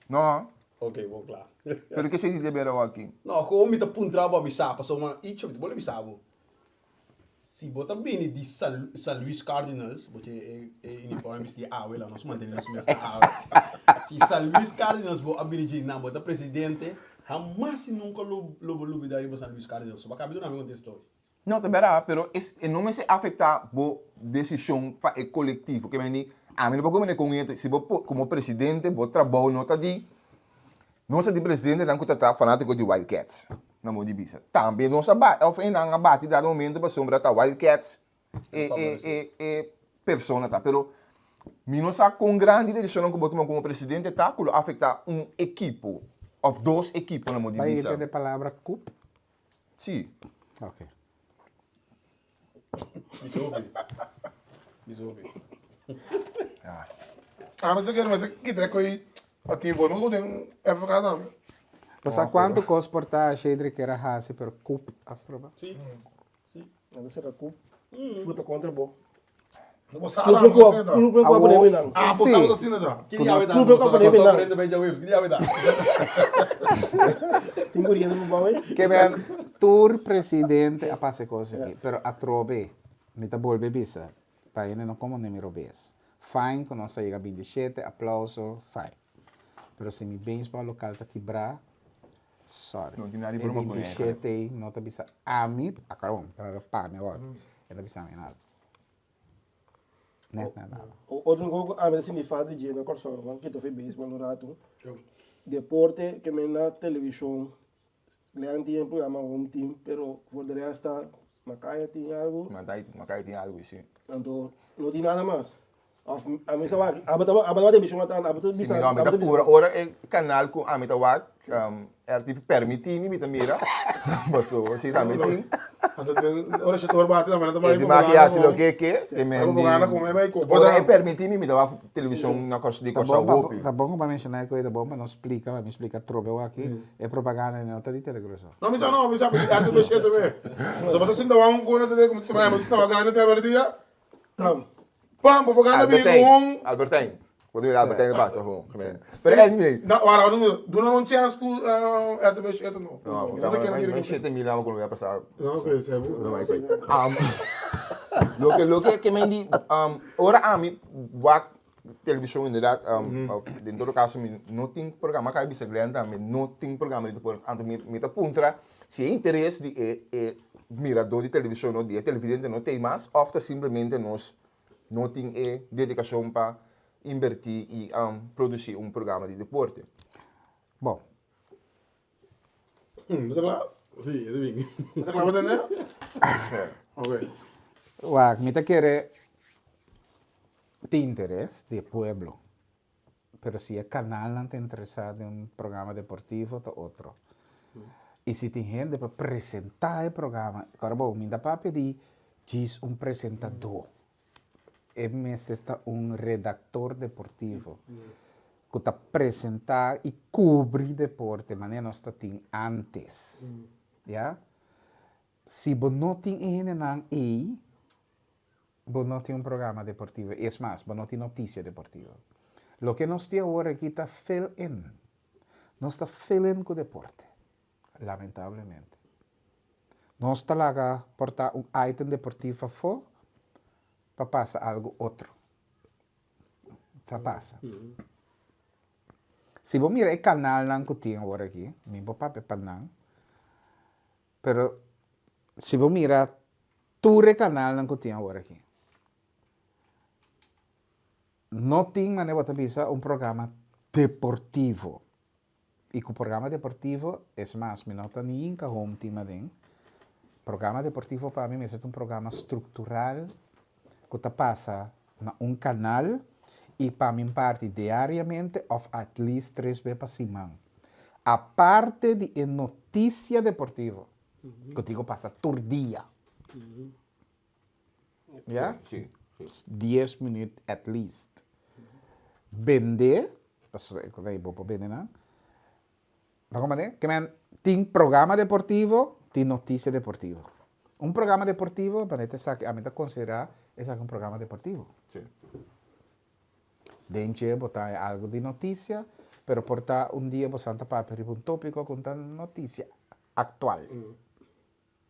Não. Ok, bom, claro. Pero que se diz de beira aqui? Não, como me tá puntrava a missa, passou uma itch, boleh bisabo. Se bota bem de San Luis Cardinals, porque uniforme de Awela, nós mantemos nós mesmo Awela. Se San Luis Cardinals bo abili de não bota presidente, Jamás e nunca lo olvidarei você Luis Carlos. Só acabei de não me história. Não, é verdade, pero não me se afeta a decisão para o coletivo. Que a mim não pode com ele, se você como presidente, você trabalha não está de nós de presidente não está fanático de Wildcats, na mão de bisa. Também nós abate dado momento para sombra tá Wildcats e persona tá, pero nós com grande decisão que botamos como presidente tá que afeta equipo of dois equipos na mão de Vai bisa. entender a palavra CUP? Sim. Ok. Bisobe. Mas você quer que ativo não tem ficar não. Você quanto cos portagem que era hasi, pero CUP astroba? Sim. Nada será cu. Futa contra bom. Não vou saber não. Clube com a boneca não. Ah, você sabe assim não. Que diabo tá? Clube com a boneca não. Prende bem já webs. Que diabo tá? Tem gurias no bom aí. Que ben, tur presidente a passe coisa aqui, pero a trobe, me tá bolbe bisa, pa ele não como nem me robes. Fine, quando nós chega 27, aplauso, fine. Pero se mi beisebol local tá quebrar, sorry. Não tem nada por uma 27 não tá bisa a mim, a caramba, tá pa me agora. Ele bisa me nada. Net nada. Outro jogo, a mim se me faz de dia na corção, que tá fez beisebol no rato. Deporte que me na televisão. Leandro tinha programa home team, pero por de resto, Macaia tinha algo. Macai tem algo assim. Então, não tinha nada mais. A mim só abata bicho matando, abata Sim, bicho. não, mas por hora é canal com a mita wak, tipo permitir me mira. Mas assim também tem. Ora se tu bate também não vai. De maquiagem lo que também. Ora é permitir me dar televisão na costa de costa whoop. Tá bom para mencionar que tá bom, mas não explica, me explica trobe aqui, é propaganda não tá de telegrafo. Não, mas não, mas sabe, arte do cheio também. Mas você sinta um com na como se mas está ganhando até agora dia. Pam, propaganda bem com Albertine. Vou ver Albertine passa com. Pero anyway. Não, ora, não chance com arte do cheio não. Não, Isso daqui não mas diria. 7 mil lá quando vai passar. Não, ok, sabe. Não vai ser. Lo que me di ora a mim wak televisão inderdaad in todo caso não tem programa que bisa glenda me não tem programa de por anto me ta puntra se interesse de mirador de televisão não de televidente não tem mais ofta simplesmente nós não tem dedicação para invertir e produzir programa de deporte. Bom, Está claro? Sim, é bem. Está claro, entendeu? Ok. Wag, me te quiere de interés de pueblo. Pero si el canal no te interesa de un programa deportivo, de otro. Y si tem gente para presentar el programa, agora bom, me dá para pedir, diz un presentador. Es un redactor deportivo. Que está apresentar e cobrir deporte, maneira nós está antes. Ja? Se você não tem aí, você não tem programa deportivo. É mais, você não tem notícia deportiva. O que nós temos agora aqui está fill-in. Nós está fill-in com o deporte, lamentavelmente. Nós está lá portar item deportivo fora para passar algo outro. Tá passa. Se você mirar o canal que tem agora aqui, meu papai é não. Pero se você mirar todo o canal que tem agora aqui, não tem maneira de pensar programa deportivo. E com o programa deportivo, é mais, não está nem em home team. Programa deportivo para mim é programa estrutural que passa em canal e para mim parte diariamente ou at least 3 vezes por semana. A parte de notícia deportiva, que digo passa todo dia. Ja? Sim. 10 minutos at least. Vender, quando é bom para vender, não? Como é? Que tem programa deportivo, tem notícia deportiva. Um programa deportivo, para a gente considerar, é um programa deportivo. Sim. Dentro botar algo de notícia, pero portar dia você anda para um tópico com notícia atual.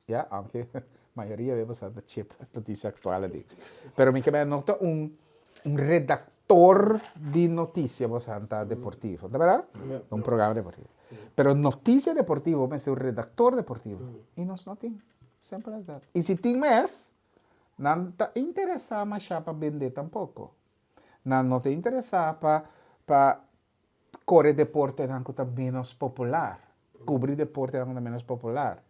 Ja, aunque a maioria vemos anda chip notícia atual ali. Pero me queda nota um redator redactor de notícia, você está deportivo, ¿de verdad? Un programa deportivo. Pero notícia deportivo, mas é o redactor deportivo. E nós não temos. Simple as that. E se tem mais, não está interessado mais para vender tampouco. Não te interessa para correr deporte não que está menos popular. Cobrir deporte não que menos popular.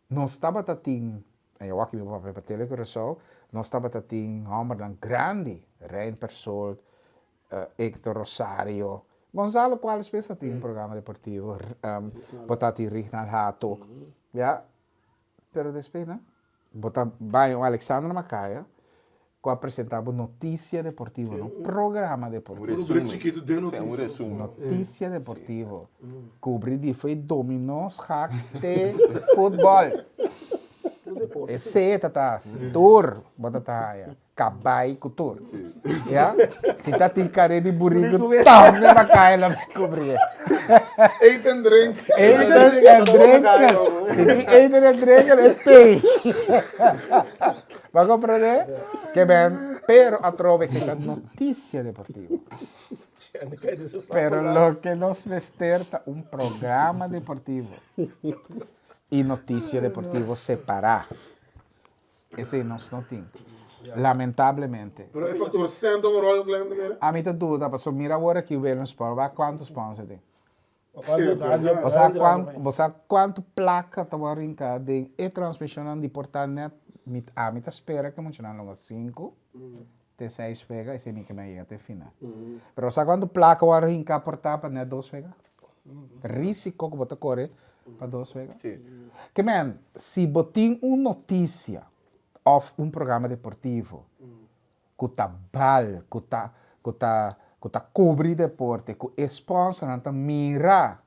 Nós estava tating, eu aqui meu papel para telecoração, nós estava tating homem grande, Rein Persold, Hector Rosario, Gonzalo Quales pensa tem programa deportivo, botati Rinal Hato, já, pero depois, né? Vai o Alexandre Macaia, que apresentava notícia deportiva, no programa deportivo. Um resumo. Notícia deportiva. Cobrir de foi dominós, hack, futebol. Esse tá, tour, bota tá, cabai couture. Já? Se tá tem cara de burrico, tá, me Macaia lá cobrir. Eet and drink. Eet and drink. Se eet and drink, é tem. Va a comprender? Que ven, pero através de noticia deportiva. Pero lo que nos vestirta un programa deportivo y noticia deportiva separar. Esse nós não temos. Lamentavelmente. Pero é fator sendo um rol grande. A mim tá dúvida, mas mira agora que o Belo Sport, vai quantos sponsors tem? Você sabe quanto placa está a brincar de transmissão de portanet? A mim espera que funcione longa 5, de 6 pega, e se me que me chega até final. Pero sabe quanto placa vai brincar portar para net 2 pega? Risco que você corre para 2 pega? Que man, se botin uma notícia of programa deportivo, que está bal, que está cobrir deporte, que sponsor não mira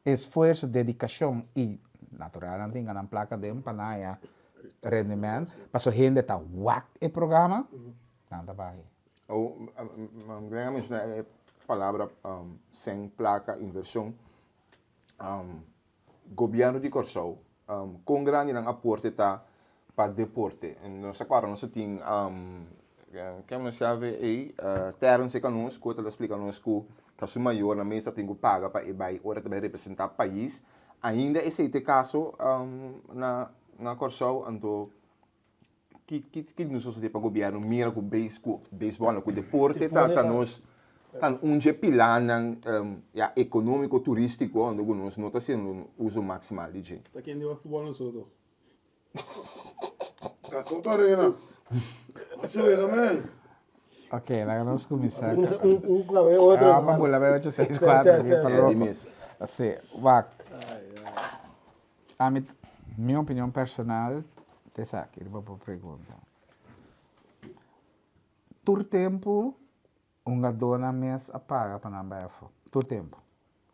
esforço, dedicação e naturalmente não tem placa de empanaya rendimento, mas a gente está whack o programa, não está bem. Ganhamos a palavra sem placa, inversão. Governo de Corsão, com grande aporte tá para deporte. Nós agora nós temos que nós chave aí termos que nós conta explica nós que caso maior na mesa tem que pagar para ir vai hora também representar o país. Ainda esse caso na Corsão então que nos sucede para o governo mira com beisebol com deporte tá nós tá pilar econômico turístico onde nós não está sendo uso maximal de gente. Tá quem deu futebol no soto. Tá soltando aí, não. Você vê também? Ok, lá nós começamos. Outro. Vamos lá, vai 864. Assim, vai. A minha opinião personal, essa aqui, eu vou perguntar. Todo tempo, uma dona mês apaga para não baixar. Todo tempo.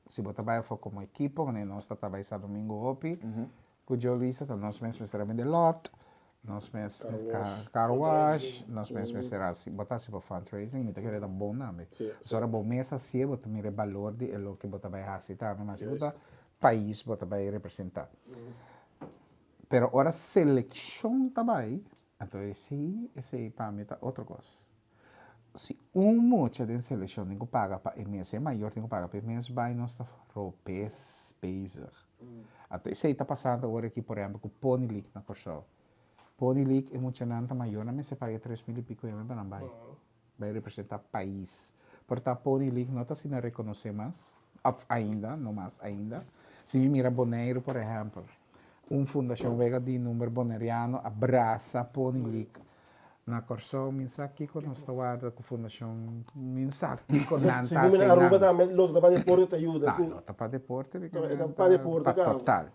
Se você baixar como equipe, nós estamos trabalhando domingo hopi, com o Joe Luisa, nós mesmos seremos de lot, nós mesmos car wash, nós mesmos seremos botar para fundraising, me querer dar bom nome. Só era bom mês assim, você mira o valor de lo que você vai fazer, mas você país você vai representar. Pero ora seleção também, então esse para mim é outra coisa. Se mucha de seleção tem que pagar para MS, é maior tem que pagar para MS, vai nós está ropes, peser. Então isso aí está passando agora aqui, por exemplo, com o Pony League na Corsão. Pony League é muito maior, mas você paga 3,000 e pico euros para não vai representar o país. Portanto, Pony League não está sendo reconhecido mais, ainda, não mais ainda. Se me mira Bonaire, por exemplo, fundação vega de número boneriano abraça Pony League. Na Corsão, aqui com nós com a fundação, aqui com nós. Se me arruba também, lo para deporte te ajuda. Não, para deporte, para deporte, total.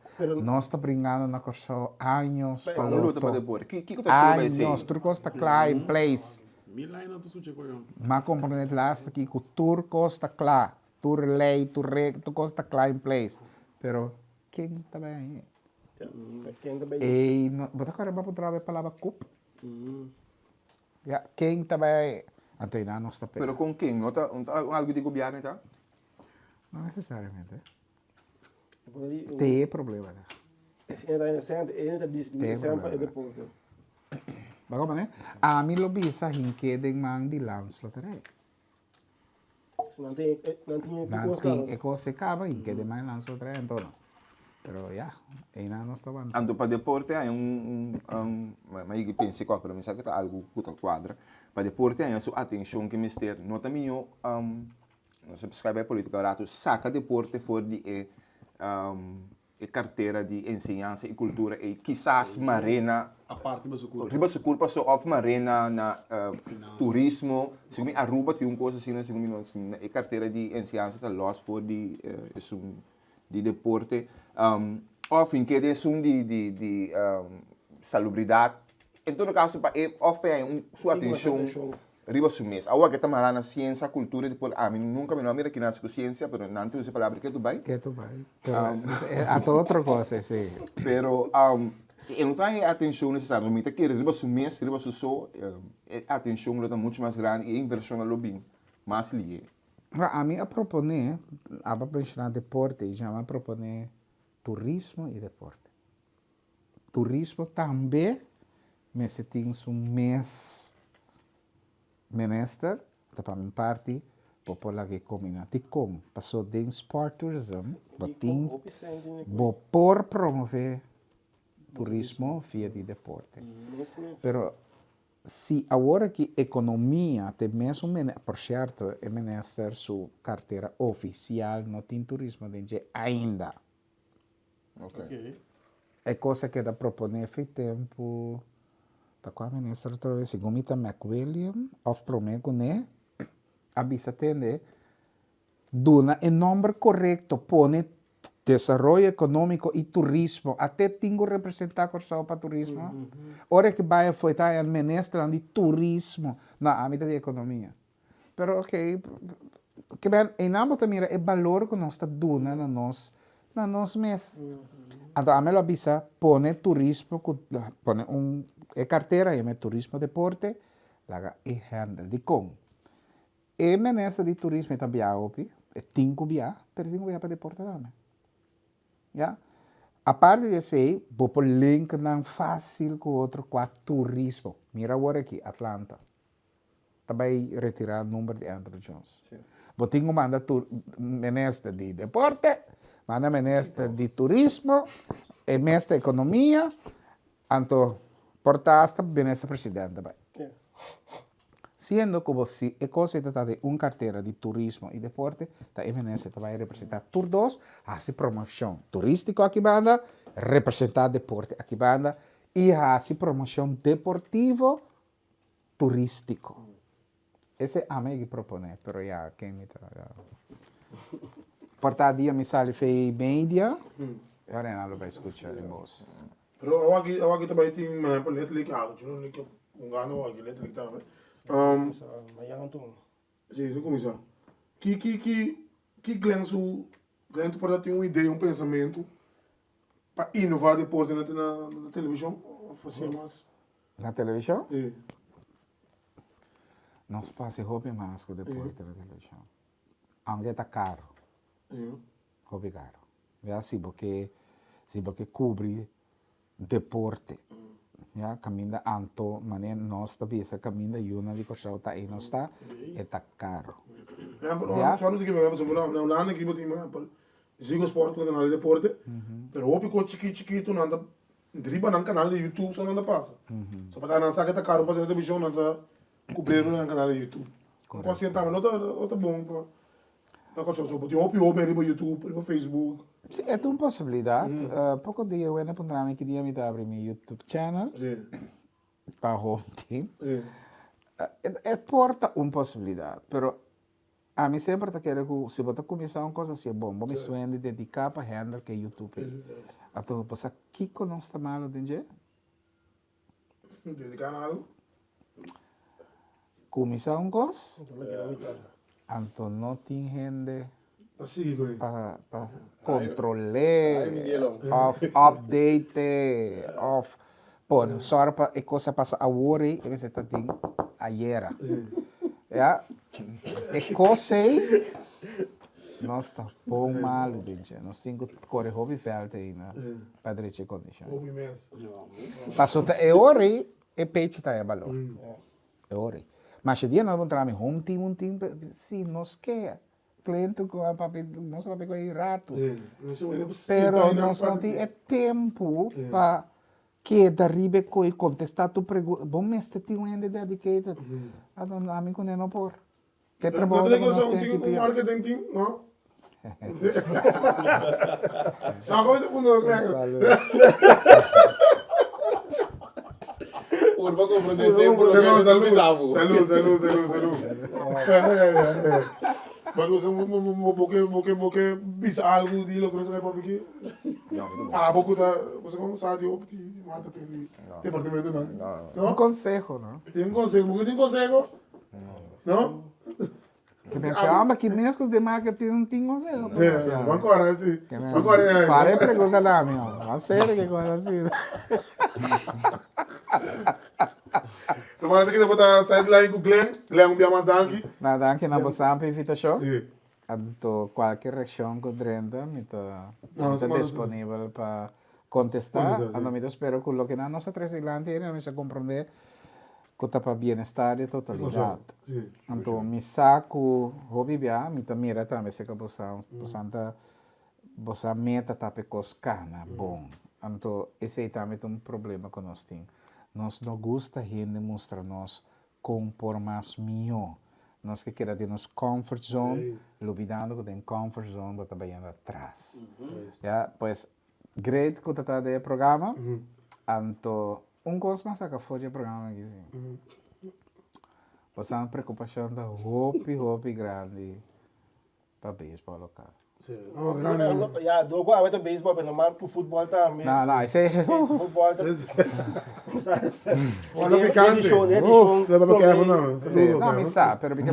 Nós estamos brincando na Corsão anos para luta para deporte. Que está escrevendo anos, turco está claro em place. Milena tu suche koyo. Mas compreende lá aqui que o turco está claro, tur lei, tur reg, turco está claro em place. Pero quem também? Quem também? E você quer para trabalhar a palavra cup? Quem também? Então, não está Pero com quem? Não está algo de governo, tá? Não necessariamente. Tem problema. É interessante, é deporte. Bago né? Ami lo bisa hinkedeng mang di landsloterij. Nanti Nanti eko se acaba hinkedeng mang landsloterij entono. Pero ya, ina não está bom. Ando para deporte há mas eu penso que quando me sabe que algo puta quadra, para deporte há sua atenção que mister, não também não se prescreve a política, rato saca deporte fora de carteira de ensinança e cultura e quizás marina A parte mas o curso. riba se culpa só of marina na turismo, segundo Aruba tem coisa assim, segundo e carteira de ensinança tá lost for de deporte of em que é de salubridade. Em todo caso para of para sua atenção riba su mês. Agora que estamos lá na ciência, cultura, depois mim nunca me mira que nasce com ciência, mas não tem essa palavra que tu vai. Que tu vai. Até outra coisa, sim. Pero eu não tenho atenção necessária, me que riba su mês, riba su so, atenção é muito mais grande e a inversão é lobby mais lié. A mim a proponer, a pensar deporte, já me proponer turismo e deporte. Turismo também, mas se tem um mês menester, da minha parte, popular que combina. Ticom, passou de sport tourism, botim, por promover turismo via de deporte. Pero se agora que economia tem mesmo, por certo, é menester sua carteira oficial, não tem turismo de ainda. Ok. É coisa que da proponer faz tempo. Tá com a ministra outra vez, segundo a McWilliam, of promego, né? Avisa atender, duna em nome correto, pone desenvolvimento econômico e turismo, até tenho representar com para turismo. Ora que vai foi tá a ministra de turismo na âmbito de economia. Pero ok, que bem, em ambos também é valor que nós está duna na nós mês. Então a melhor avisa pone turismo, pone carteira e turismo deporte, laga e handle de com. E menesa de turismo também opi, é tinco via, pero tinco via para deporte também. Ja? A parte de sei, vou por link não fácil com outro com turismo. Mira agora aqui, Atlanta. Também retirar o número de Andrew Jones. Vou tinco manda menesa de deporte, manda menesa de turismo, e menesa de economia, anto portasta benessa presidente também. Sendo que você é coisa de uma carteira de turismo e deporte, a MNS vai representar todos dois, a promoção turística aqui banda, representar deporte aqui banda, e a promoção deportivo turístico. Esse é a minha que propõe, pero já quem me tá. Portar dia me sale fei media, agora não vai escutar em voz. Pero awagi também tem mana para letterlijk out, you know, like ungano awagi letterlijk também. Mas já não estou. Sim, tu começa. Que Glenn tu pode ter uma ideia, um pensamento para inovar deporte na televisão, fazer mais. Na televisão? É. Não se passa hobby mais com deporte na televisão. Aunque está caro. Hobby caro. É assim, porque cobre deporte. Ja, caminda anto, mané nós também essa caminda e uma de coisa tá aí não está, é tá caro. Só não digo mesmo, não lá que botem mais, sigo sport no canal de deporte, pero hopi ko chiquito nanda driba no canal de YouTube só nanda passa. Só para não saber tá caro para a televisão nanda cobrir no canal de YouTube. Com assim também não tá bom para coisa só botem hopi no YouTube, no Facebook. Sim, é uma possibilidade. Pouco dia eu ainda pondrei que dia me dá abrir meu YouTube channel para home team. É porta uma possibilidade, pero a mim sempre tá querendo se você começar uma coisa assim, bom, vamos me dedicar para handle que YouTube. Então, você que não está mal, entende? Dedicar algo? Começar uma coisa, então não tem gente Assim, para controlar, of update, of pô, só para a coisa passa a hora e você tá tem ayer. Ja, é coisa nós está bom mal, gente. Nós temos que correr hobby veld aí na padre condição. Hobby mesmo. Passou a hora e e peixe tá valor. Ori. Mas se dia nós vamos trabalhar um team, sim, nós quer. Cliente com a papel, nós papel com o rato. Pero nós não tem tempo para que da ribe coi contestar tu pergunta. Bom, mestre tem um ende dedicated. A mim com não por. Que trabalho que nós temos um marketing team, não? Não, como é que fundo, Urba comprou dezembro, Salud. Mas você porque bisa algo de lo que você vai para aqui? Ah, pouco da você como sabe o que mata tem departamento não? Um consejo, não? Tem um consejo, porque tem consejo? Não? Que me calma, que mesmo de marketing não tem consejo. Vamos agora, sim. Agora Para e pergunta lá, meu. A sério que coisa assim. Então, parece que depois da sideline com Glenn dia mais daqui. Nada, aqui na Bosampa invitação. Sim. Então, qualquer reação que drenda, me está sim. disponível para contestar. Ando me espero que o que na nossa transilante me se compreender que está para bem-estar e totalidade. Então, me saco, hobby bia, me mira também se que você meta tá pe coscana, bom. Então, esse aí também é um problema que nós temos. Nós não gosta de mostrar-nos como mais melhor. Nós que queremos de nos comfort zone, olvidando que tem comfort zone, que está bem atrás. Já, pois, great que está de programa, então, coisa mais que foi de programa aqui, sim. Você tem uma preocupação da hobby grande para beisebol local. Ja, dogo a weta baseball, pero normal pro futebol também. Não, isso é... Futebol também. Olha o picante. Não vai querer não. Não, me sabe, pero porque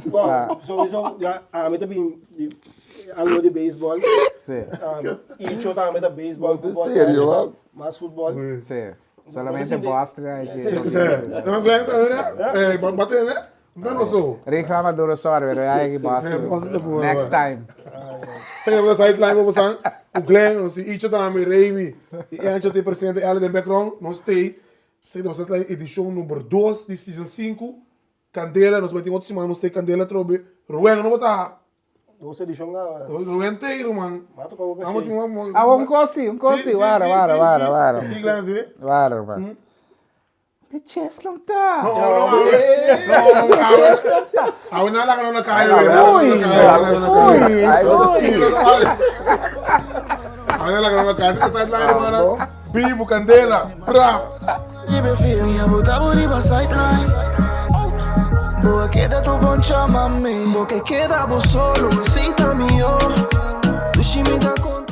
Bom, so ja, a meta bem algo de baseball. Sim. E eu também da baseball, futebol. Sério, mas futebol. Sim. Solamente Boston aqui. Não Glenn, né? Bater, né? Não sou. Reclama duro sorry, pero aí Boston. Next time. Saya boleh sideline mo pasang o Glenn, si Icho também, Raimi, e antes de presente ela de background, nós tem, sei da sideline edição número 2 de season 5, Candela, nós vai ter outra semana, nós tem Candela trobe, Rueng não botar, Doce edition nga. Rueng inteiro, man. Mato ka Vamos kasi. ter Ah, um cosi, vara. Sim, Glenn, sim. Vara, mano. De chess lang tá. Não, Awan na lang na kaya. Awan na lang na kaya. Sa sideline mo na. Bibo Candela. Pra. Ribe feel minha bota body pra sideline. Boa queda tu poncha mami. Boa que queda bo solo, aceita-me yo. Deixa-me dar conta.